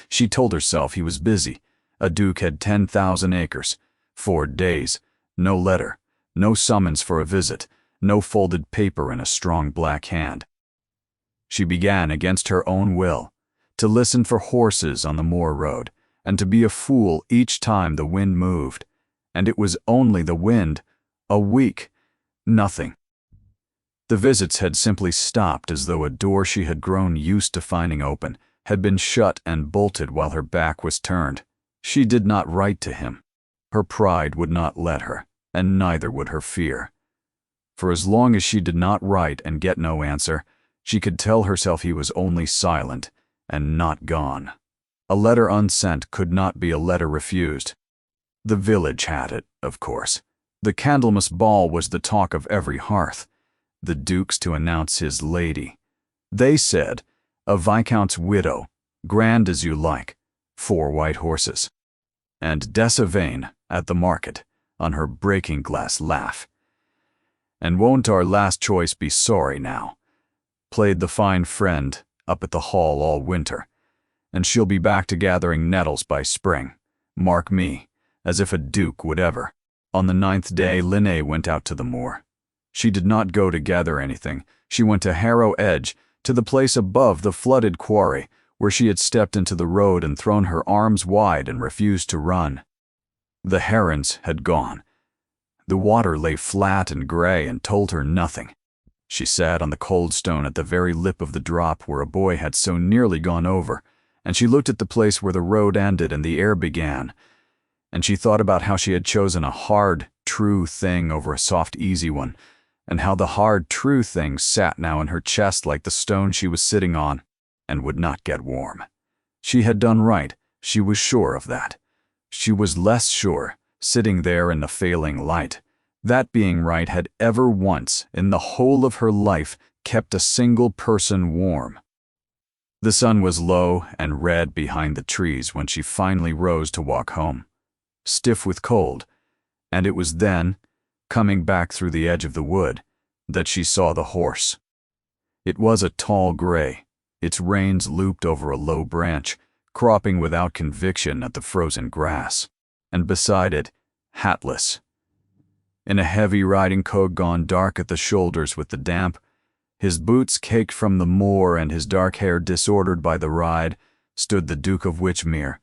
She told herself he was busy. A duke had 10,000 acres. 4 days. No letter. No summons for a visit. No folded paper in a strong black hand. She began against her own will to listen for horses on the moor road, and to be a fool each time the wind moved. And it was only the wind. A week. Nothing. The visits had simply stopped, as though a door she had grown used to finding open had been shut and bolted while her back was turned. She did not write to him. Her pride would not let her, and neither would her fear. For as long as she did not write and get no answer, she could tell herself he was only silent and not gone. A letter unsent could not be a letter refused. The village had it, of course. The Candlemas ball was the talk of every hearth. The duke's to announce his lady. They said, a viscount's widow, grand as you like, 4 white horses. And Desavain at the market, on her breaking glass laugh. And won't our last choice be sorry now? Played the fine friend up at the hall all winter, and she'll be back to gathering nettles by spring. Mark me, as if a duke would ever. On the 9th day, Linné went out to the moor. She did not go to gather anything. She went to Harrow Edge, to the place above the flooded quarry, where she had stepped into the road and thrown her arms wide and refused to run. The herons had gone. The water lay flat and gray and told her nothing. She sat on the cold stone at the very lip of the drop where a boy had so nearly gone over, and she looked at the place where the road ended and the air began, and she thought about how she had chosen a hard, true thing over a soft, easy one, and how the hard, true thing sat now in her chest like the stone she was sitting on, and would not get warm. She had done right, she was sure of that. She was less sure, sitting there in the failing light, that being right had ever once, in the whole of her life, kept a single person warm. The sun was low and red behind the trees when she finally rose to walk home, stiff with cold, and it was then, coming back through the edge of the wood, that she saw the horse. It was a tall gray, its reins looped over a low branch, cropping without conviction at the frozen grass, and beside it, hatless. In a heavy riding coat gone dark at the shoulders with the damp, his boots caked from the moor and his dark hair disordered by the ride, stood the Duke of Wychmere.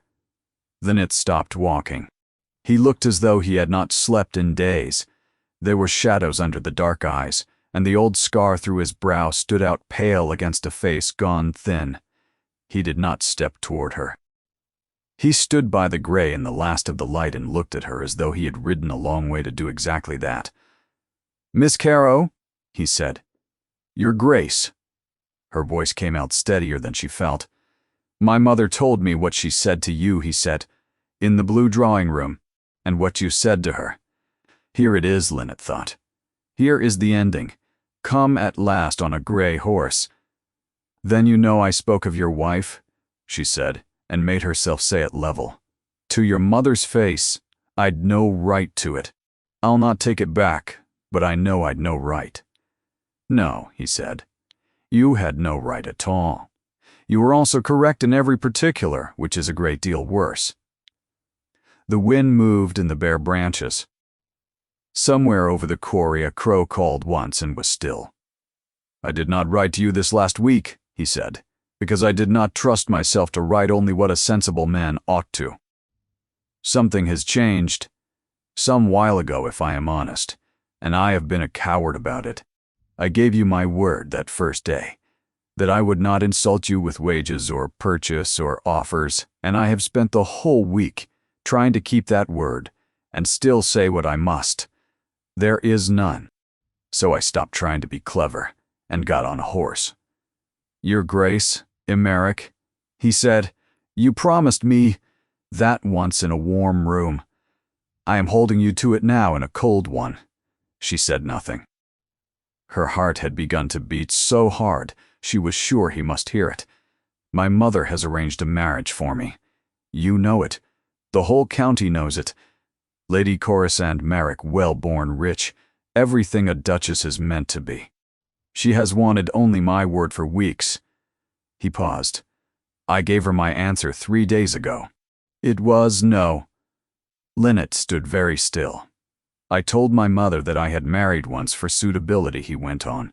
Then it stopped walking. He looked as though he had not slept in days. There were shadows under the dark eyes, and the old scar through his brow stood out pale against a face gone thin. He did not step toward her. He stood by the gray in the last of the light and looked at her as though he had ridden a long way to do exactly that. "Miss Carow," he said. "Your Grace." Her voice came out steadier than she felt. "My mother told me what she said to you," he said, "in the blue drawing room, and what you said to her. Here it is," Linnet thought. "Here is the ending. Come at last on a gray horse." "Then you know I spoke of your wife," she said, and made herself say it level. "To your mother's face, I'd no right to it. I'll not take it back, but I know I'd no right." "No," he said. "You had no right at all. You were also correct in every particular, which is a great deal worse." The wind moved in the bare branches. Somewhere over the quarry a crow called once and was still. "I did not write to you this last week," he said, "because I did not trust myself to write only what a sensible man ought to. Something has changed, some while ago if I am honest, and I have been a coward about it. I gave you my word that first day, that I would not insult you with wages or purchase or offers, and I have spent the whole week trying to keep that word and still say what I must. There is none. So I stopped trying to be clever and got on a horse. Your Grace, Emeric, he said, you promised me that once in a warm room. I am holding you to it now in a cold one." She said nothing. Her heart had begun to beat so hard she was sure he must hear it. "My mother has arranged a marriage for me. You know it. The whole county knows it. Lady Corisande Merrick, well-born, rich, everything a duchess is meant to be. She has wanted only my word for weeks." He paused. "I gave her my answer 3 days ago. It was no." Linnet stood very still. "I told my mother that I had married once for suitability," he went on,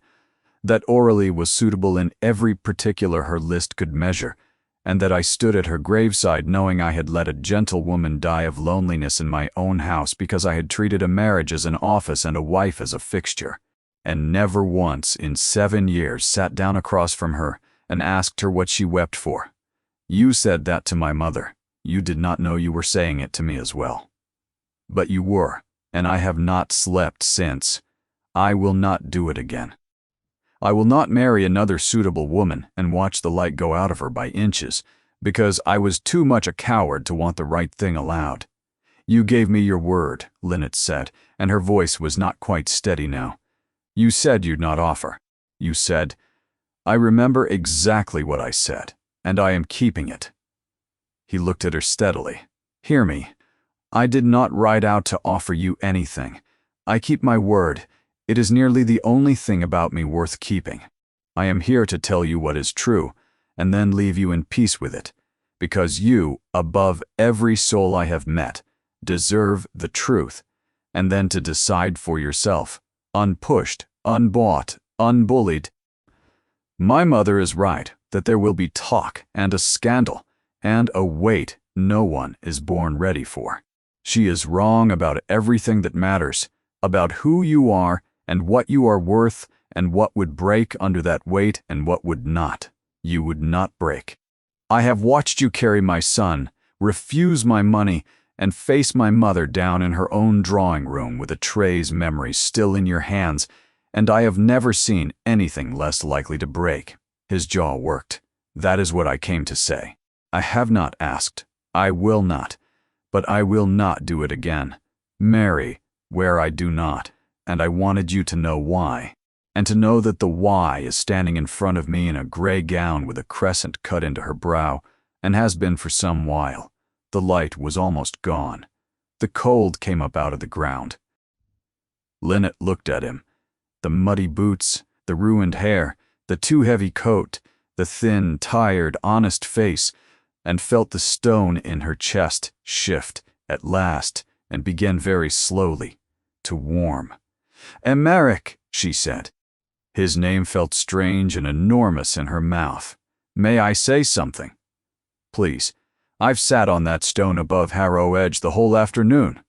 "that Aurelie was suitable in every particular her list could measure, and that I stood at her graveside knowing I had let a gentlewoman die of loneliness in my own house because I had treated a marriage as an office and a wife as a fixture, and never once in 7 years sat down across from her and asked her what she wept for. You said that to my mother. You did not know you were saying it to me as well. But you were, and I have not slept since. I will not do it again. I will not marry another suitable woman and watch the light go out of her by inches, because I was too much a coward to want the right thing allowed. You gave me your word," Linnet said, and her voice was not quite steady now. "You said you'd not offer. You said, I remember exactly what I said, and I am keeping it." He looked at her steadily. "Hear me. I did not ride out to offer you anything. I keep my word. It is nearly the only thing about me worth keeping. I am here to tell you what is true, and then leave you in peace with it, because you, above every soul I have met, deserve the truth, and then to decide for yourself, unpushed, unbought, unbullied. My mother is right that there will be talk and a scandal, and a weight no one is born ready for. She is wrong about everything that matters, about who you are and what you are worth and what would break under that weight and what would not. You would not break. I have watched you carry my son, refuse my money, and face my mother down in her own drawing room with a tray's memories still in your hands, and I have never seen anything less likely to break." His jaw worked. "That is what I came to say. I have not asked. I will not. But I will not do it again. Marry where I do not. And I wanted you to know why. And to know that the why is standing in front of me in a gray gown with a crescent cut into her brow, and has been for some while. The light was almost gone. The cold came up out of the ground." Linnet looked at him. The muddy boots, the ruined hair, the too heavy coat, the thin, tired, honest face, and felt the stone in her chest shift at last and begin very slowly to warm. "Emeric," she said. His name felt strange and enormous in her mouth. "May I say something?" "Please. I've sat on that stone above Harrow Edge the whole afternoon.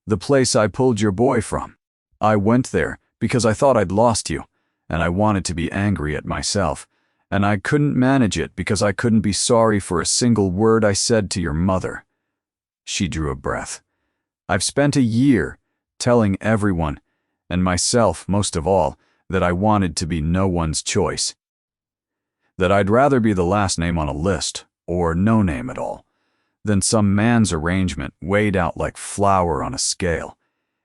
The place I pulled your boy from. I went there because I thought I'd lost you, and I wanted to be angry at myself, and I couldn't manage it because I couldn't be sorry for a single word I said to your mother." She drew a breath. "I've spent a year telling everyone, and myself most of all, that I wanted to be no one's choice. That I'd rather be the last name on a list, or no name at all, than some man's arrangement weighed out like flour on a scale.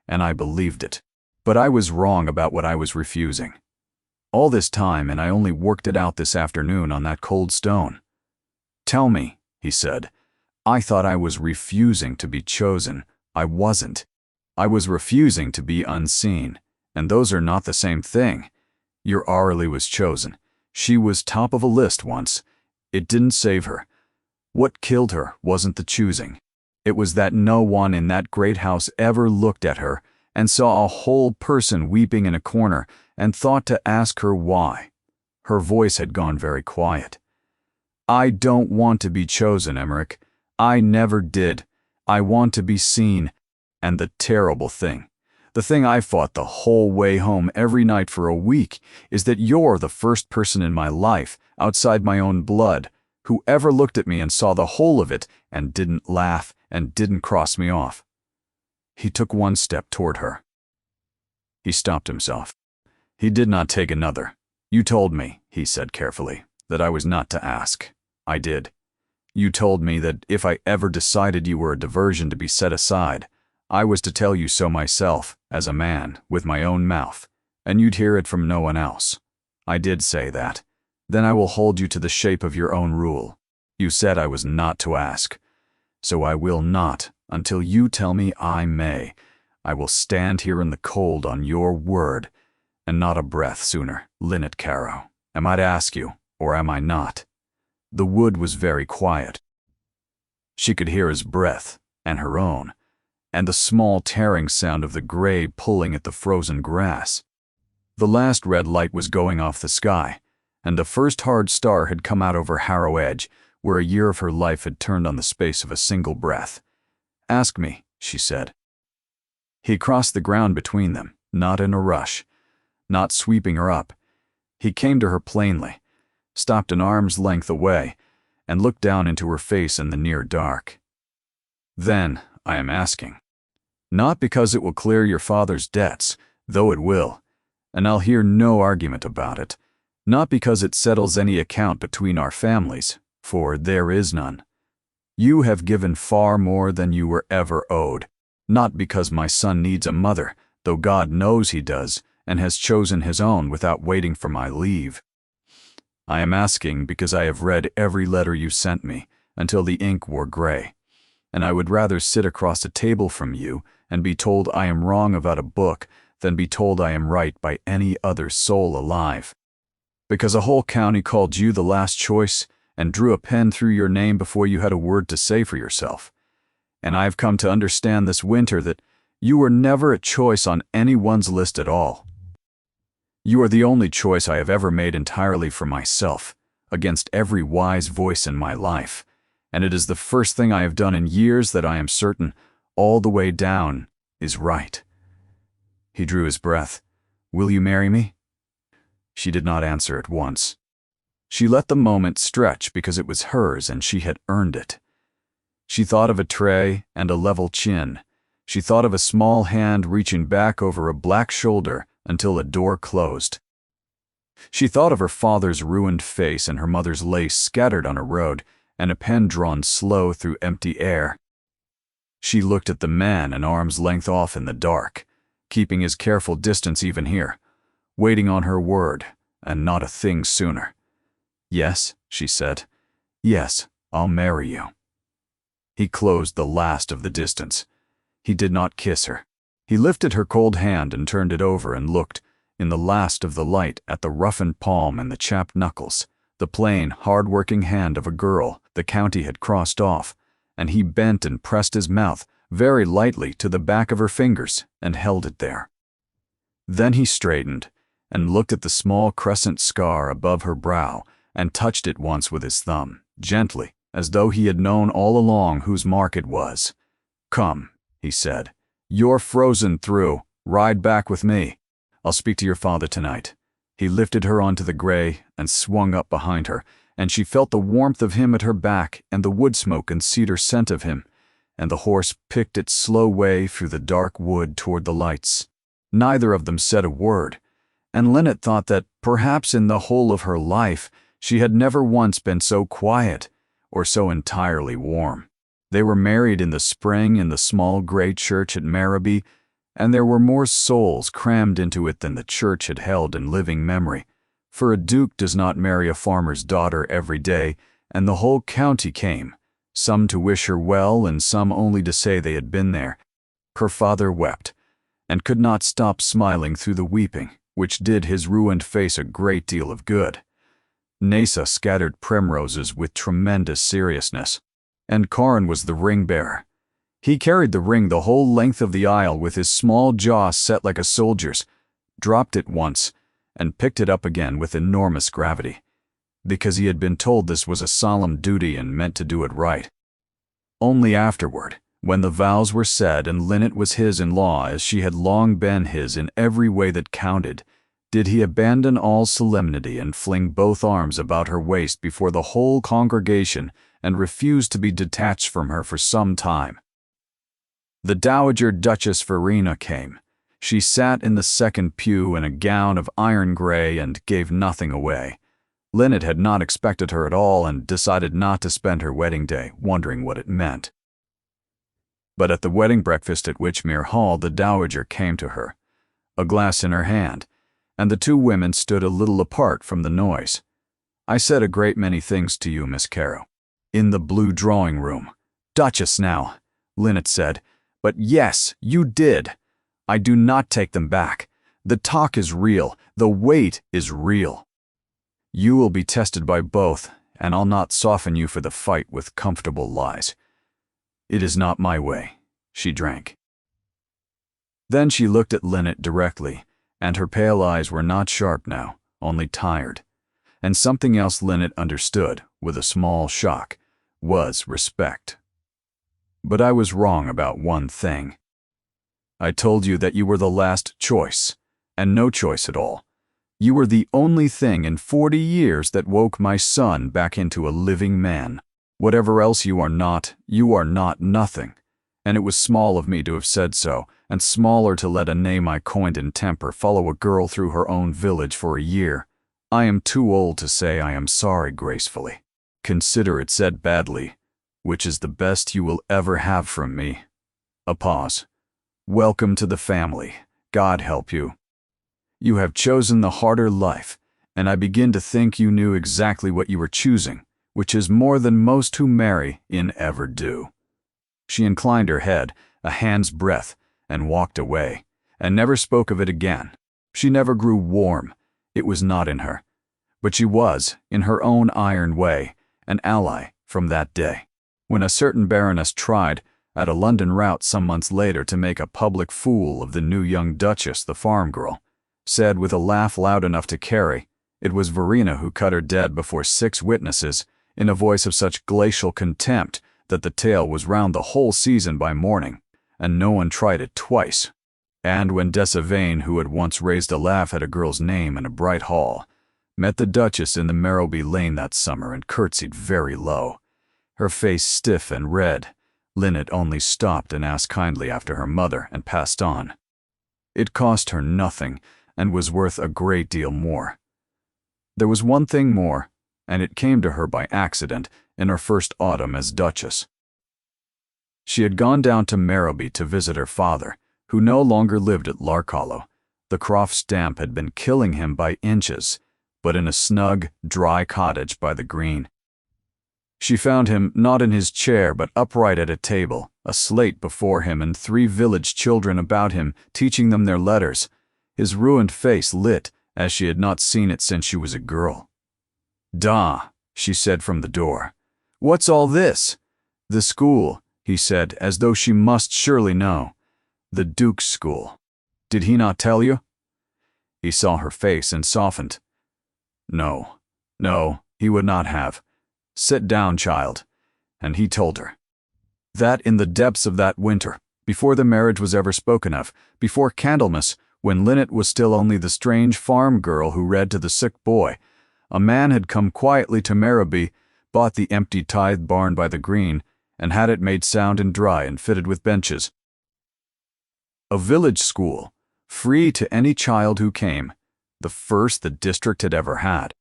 And I believed it. But I was wrong about what I was refusing. All this time, and I only worked it out this afternoon on that cold stone." "Tell me," he said. "I thought I was refusing to be chosen. I wasn't. I was refusing to be unseen, and those are not the same thing. Your Aurelie was chosen. She was top of a list once. It didn't save her. What killed her wasn't the choosing. It was that no one in that great house ever looked at her and saw a whole person weeping in a corner and thought to ask her why. Her voice had gone very quiet. "I don't want to be chosen, Emmerich. I never did. I want to be seen. And the terrible thing, the thing I fought the whole way home every night for a week, is that you're the first person in my life, outside my own blood, who ever looked at me and saw the whole of it and didn't laugh and didn't cross me off." He took one step toward her. He stopped himself. He did not take another. "You told me," he said carefully, "that I was not to ask. I did. You told me that if I ever decided you were a diversion to be set aside, I was to tell you so myself, as a man, with my own mouth, and you'd hear it from no one else. I did say that. Then I will hold you to the shape of your own rule. You said I was not to ask. So I will not, until you tell me I may. I will stand here in the cold on your word, and not a breath sooner, Linnet Caro. Am I to ask you, or am I not?" The wood was very quiet. She could hear his breath, and her own, and the small tearing sound of the gray pulling at the frozen grass. The last red light was going off the sky, and the first hard star had come out over Harrow Edge, where a year of her life had turned on the space of a single breath. "Ask me," she said. He crossed the ground between them, not in a rush, not sweeping her up. He came to her plainly, stopped an arm's length away, and looked down into her face in the near dark. "Then I am asking. Not because it will clear your father's debts, though it will, and I'll hear no argument about it. Not because it settles any account between our families, for there is none. You have given far more than you were ever owed. Not because my son needs a mother, though God knows he does, and has chosen his own without waiting for my leave. I am asking because I have read every letter you sent me, until the ink wore gray, and I would rather sit across a table from you and be told I am wrong about a book than be told I am right by any other soul alive. Because a whole county called you the last choice and drew a pen through your name before you had a word to say for yourself. And I have come to understand this winter that you were never a choice on anyone's list at all. You are the only choice I have ever made entirely for myself, against every wise voice in my life, and it is the first thing I have done in years that I am certain, all the way down, is right." He drew his breath. "Will you marry me?" She did not answer at once. She let the moment stretch because it was hers and she had earned it. She thought of a tray and a level chin. She thought of a small hand reaching back over a black shoulder until a door closed. She thought of her father's ruined face and her mother's lace scattered on a road and a pen drawn slow through empty air. She looked at the man an arm's length off in the dark, keeping his careful distance even here, waiting on her word, and not a thing sooner. "Yes," she said. "Yes, I'll marry you." He closed the last of the distance. He did not kiss her. He lifted her cold hand and turned it over and looked, in the last of the light, at the roughened palm and the chapped knuckles, the plain, hard-working hand of a girl the county had crossed off, and he bent and pressed his mouth very lightly to the back of her fingers and held it there. Then he straightened and looked at the small crescent scar above her brow and touched it once with his thumb, gently, as though he had known all along whose mark it was. "Come," he said. "You're frozen through. Ride back with me. I'll speak to your father tonight." He lifted her onto the gray and swung up behind her, and she felt the warmth of him at her back and the wood smoke and cedar scent of him, and the horse picked its slow way through the dark wood toward the lights. Neither of them said a word, and Linnet thought that perhaps in the whole of her life she had never once been so quiet or so entirely warm. They were married in the spring in the small gray church at Marraby, and there were more souls crammed into it than the church had held in living memory, for a duke does not marry a farmer's daughter every day, and the whole county came, some to wish her well and some only to say they had been there. Her father wept, and could not stop smiling through the weeping, which did his ruined face a great deal of good. Nasa scattered primroses with tremendous seriousness, and Corin was the ring-bearer. He carried the ring the whole length of the aisle with his small jaw set like a soldier's, dropped it once, and picked it up again with enormous gravity, because he had been told this was a solemn duty and meant to do it right. Only afterward, when the vows were said and Lynette was his in law as she had long been his in every way that counted, did he abandon all solemnity and fling both arms about her waist before the whole congregation and refuse to be detached from her for some time. The Dowager Duchess Verena came. She sat in the second pew in a gown of iron gray and gave nothing away. Lynette had not expected her at all and decided not to spend her wedding day wondering what it meant. But at the wedding breakfast at Witchmere Hall, the Dowager came to her, a glass in her hand, and the two women stood a little apart from the noise. "I said a great many things to you, Miss Caro, in the blue drawing room." "Duchess now," Lynette said. "But yes, you did. I do not take them back. The talk is real. The weight is real. You will be tested by both, and I'll not soften you for the fight with comfortable lies. It is not my way." She drank. Then she looked at Lynette directly, and her pale eyes were not sharp now, only tired. And something else Lynette understood, with a small shock, was respect. "But I was wrong about one thing. I told you that you were the last choice, and no choice at all. You were the only thing in 40 years that woke my son back into a living man. Whatever else you are not nothing. And it was small of me to have said so, and smaller to let a name I coined in temper follow a girl through her own village for a year. I am too old to say I am sorry gracefully. Consider it said badly, which is the best you will ever have from me." A pause. "Welcome to the family. God help you. You have chosen the harder life, and I begin to think you knew exactly what you were choosing, which is more than most who marry in ever do." She inclined her head, a hand's breadth, and walked away, and never spoke of it again. She never grew warm. It was not in her. But she was, in her own iron way, an ally from that day. When a certain baroness tried, at a London rout some months later, to make a public fool of the new young duchess, the farm girl said with a laugh loud enough to carry, it was Verena who cut her dead before 6 witnesses, in a voice of such glacial contempt that the tale was round the whole season by morning, and no one tried it twice. And when Desavain, who had once raised a laugh at a girl's name in a bright hall, met the Duchess in the Marrowby Lane that summer and curtsied very low, her face stiff and red, Lynette only stopped and asked kindly after her mother and passed on. It cost her nothing and was worth a great deal more. There was one thing more, and it came to her by accident in her first autumn as Duchess. She had gone down to Marrowby to visit her father, who no longer lived at Larkhollow. The Crofts' damp had been killing him by inches, but in a snug, dry cottage by the green. She found him not in his chair but upright at a table, a slate before him and 3 village children about him teaching them their letters, his ruined face lit as she had not seen it since she was a girl. "Da," she said from the door. "What's all this?" "The school," he said, as though she must surely know. "The Duke's school. Did he not tell you?" He saw her face and softened. No, he would not have. "Sit down, child." And he told her. That in the depths of that winter, before the marriage was ever spoken of, before Candlemas, when Lynette was still only the strange farm girl who read to the sick boy, a man had come quietly to Marrowby, bought the empty tithe barn by the green, and had it made sound and dry and fitted with benches. A village school, free to any child who came, the first the district had ever had.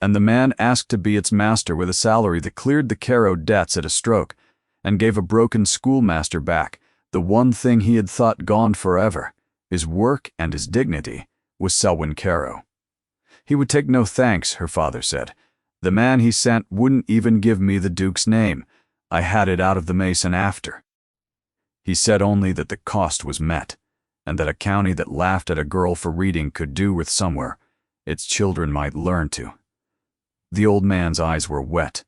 And the man asked to be its master with a salary that cleared the Caro debts at a stroke, and gave a broken schoolmaster back the one thing he had thought gone forever, his work and his dignity, was Selwyn Caro. He would take no thanks, her father said. The man he sent wouldn't even give me the Duke's name. I had it out of the mason after. He said only that the cost was met, and that a county that laughed at a girl for reading could do with somewhere its children might learn to. The old man's eyes were wet.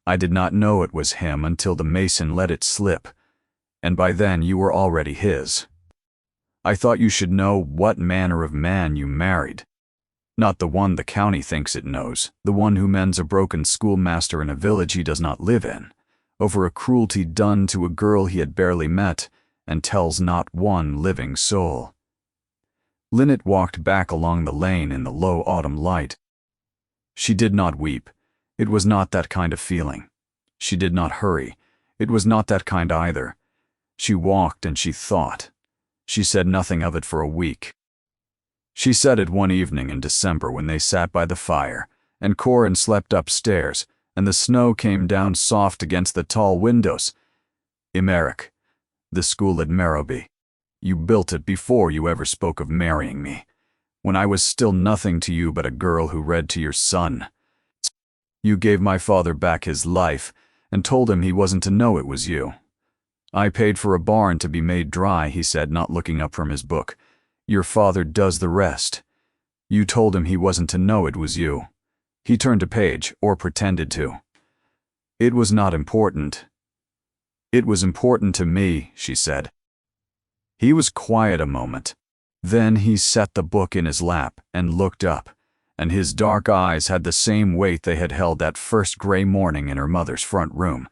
I did not know it was him until the mason let it slip, and by then you were already his. I thought you should know what manner of man you married. Not the one the county thinks it knows, the one who mends a broken schoolmaster in a village he does not live in, over a cruelty done to a girl he had barely met, and tells not one living soul. Linnet walked back along the lane in the low autumn light. She did not weep. It was not that kind of feeling. She did not hurry. It was not that kind either. She walked and she thought. She said nothing of it for a week. She said it one evening in December when they sat by the fire, and Corin slept upstairs, and the snow came down soft against the tall windows. Imeric, the school at Marrowby. You built it before you ever spoke of marrying me, when I was still nothing to you but a girl who read to your son. You gave my father back his life and told him he wasn't to know it was you. I paid for a barn to be made dry, he said, not looking up from his book. Your father does the rest. You told him he wasn't to know it was you. He turned a page, or pretended to. It was not important. It was important to me, she said. He was quiet a moment. Then he set the book in his lap and looked up, and his dark eyes had the same weight they had held that first gray morning in her mother's front room.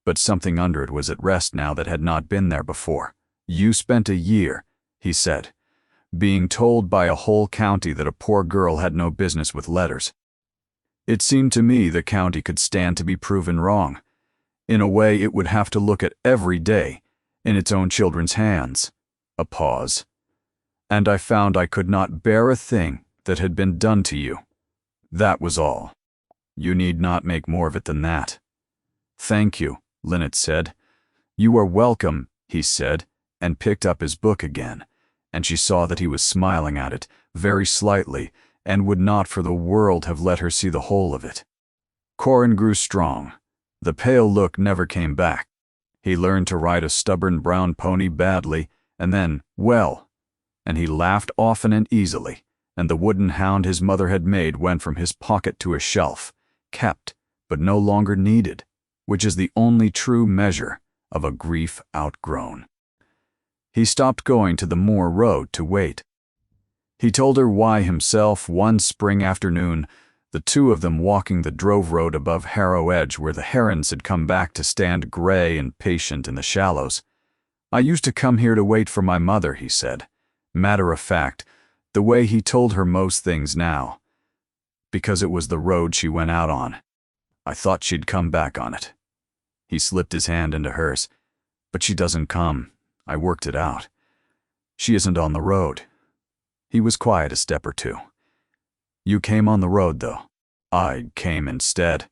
But something under it was at rest now that had not been there before. You spent a year, he said, being told by a whole county that a poor girl had no business with letters. It seemed to me the county could stand to be proven wrong. In a way, it would have to look at every day, in its own children's hands. A pause. And I found I could not bear a thing that had been done to you. That was all. You need not make more of it than that. Thank you, Linnet said. You are welcome, he said, and picked up his book again, and she saw that he was smiling at it, very slightly, and would not for the world have let her see the whole of it. Corin grew strong. The pale look never came back. He learned to ride a stubborn brown pony badly, and then, well, and he laughed often and easily, and the wooden hound his mother had made went from his pocket to a shelf, kept, but no longer needed, which is the only true measure of a grief outgrown. He stopped going to the moor road to wait. He told her why himself one spring afternoon, the two of them walking the drove road above Harrow Edge where the herons had come back to stand gray and patient in the shallows. I used to come here to wait for my mother, he said, matter of fact, the way he told her most things now, because it was the road she went out on. I thought she'd come back on it. He slipped his hand into hers. But she doesn't come. I worked it out. She isn't on the road. He was quiet a step or two. You came on the road, though. I came instead.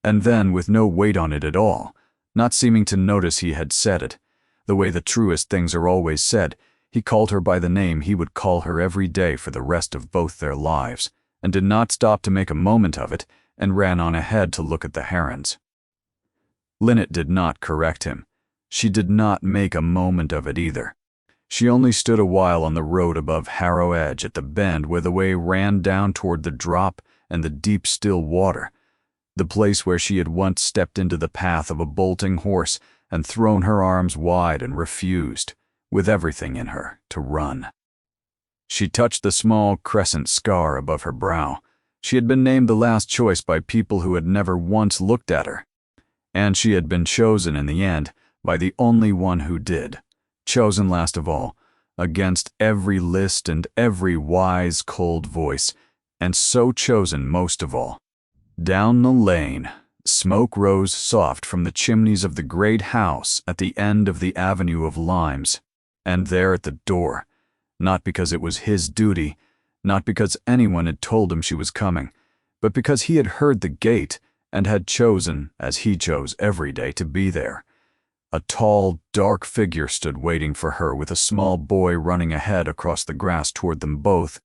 And then, with no weight on it at all, not seeming to notice he had said it, the way the truest things are always said, he called her by the name he would call her every day for the rest of both their lives, and did not stop to make a moment of it, and ran on ahead to look at the herons. Linnet did not correct him. She did not make a moment of it either. She only stood a while on the road above Harrow Edge at the bend where the way ran down toward the drop and the deep still water, the place where she had once stepped into the path of a bolting horse and thrown her arms wide and refused, with everything in her, to run. She touched the small crescent scar above her brow. She had been named the last choice by people who had never once looked at her, and she had been chosen in the end by the only one who did, chosen last of all, against every list and every wise, cold voice, and so chosen most of all. Down the lane, smoke rose soft from the chimneys of the great house at the end of the avenue of limes, and there at the door, not because it was his duty, not because anyone had told him she was coming, but because he had heard the gate and had chosen, as he chose every day, to be there. A tall, dark figure stood waiting for her with a small boy running ahead across the grass toward them both.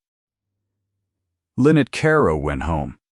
Linnet Caro went home.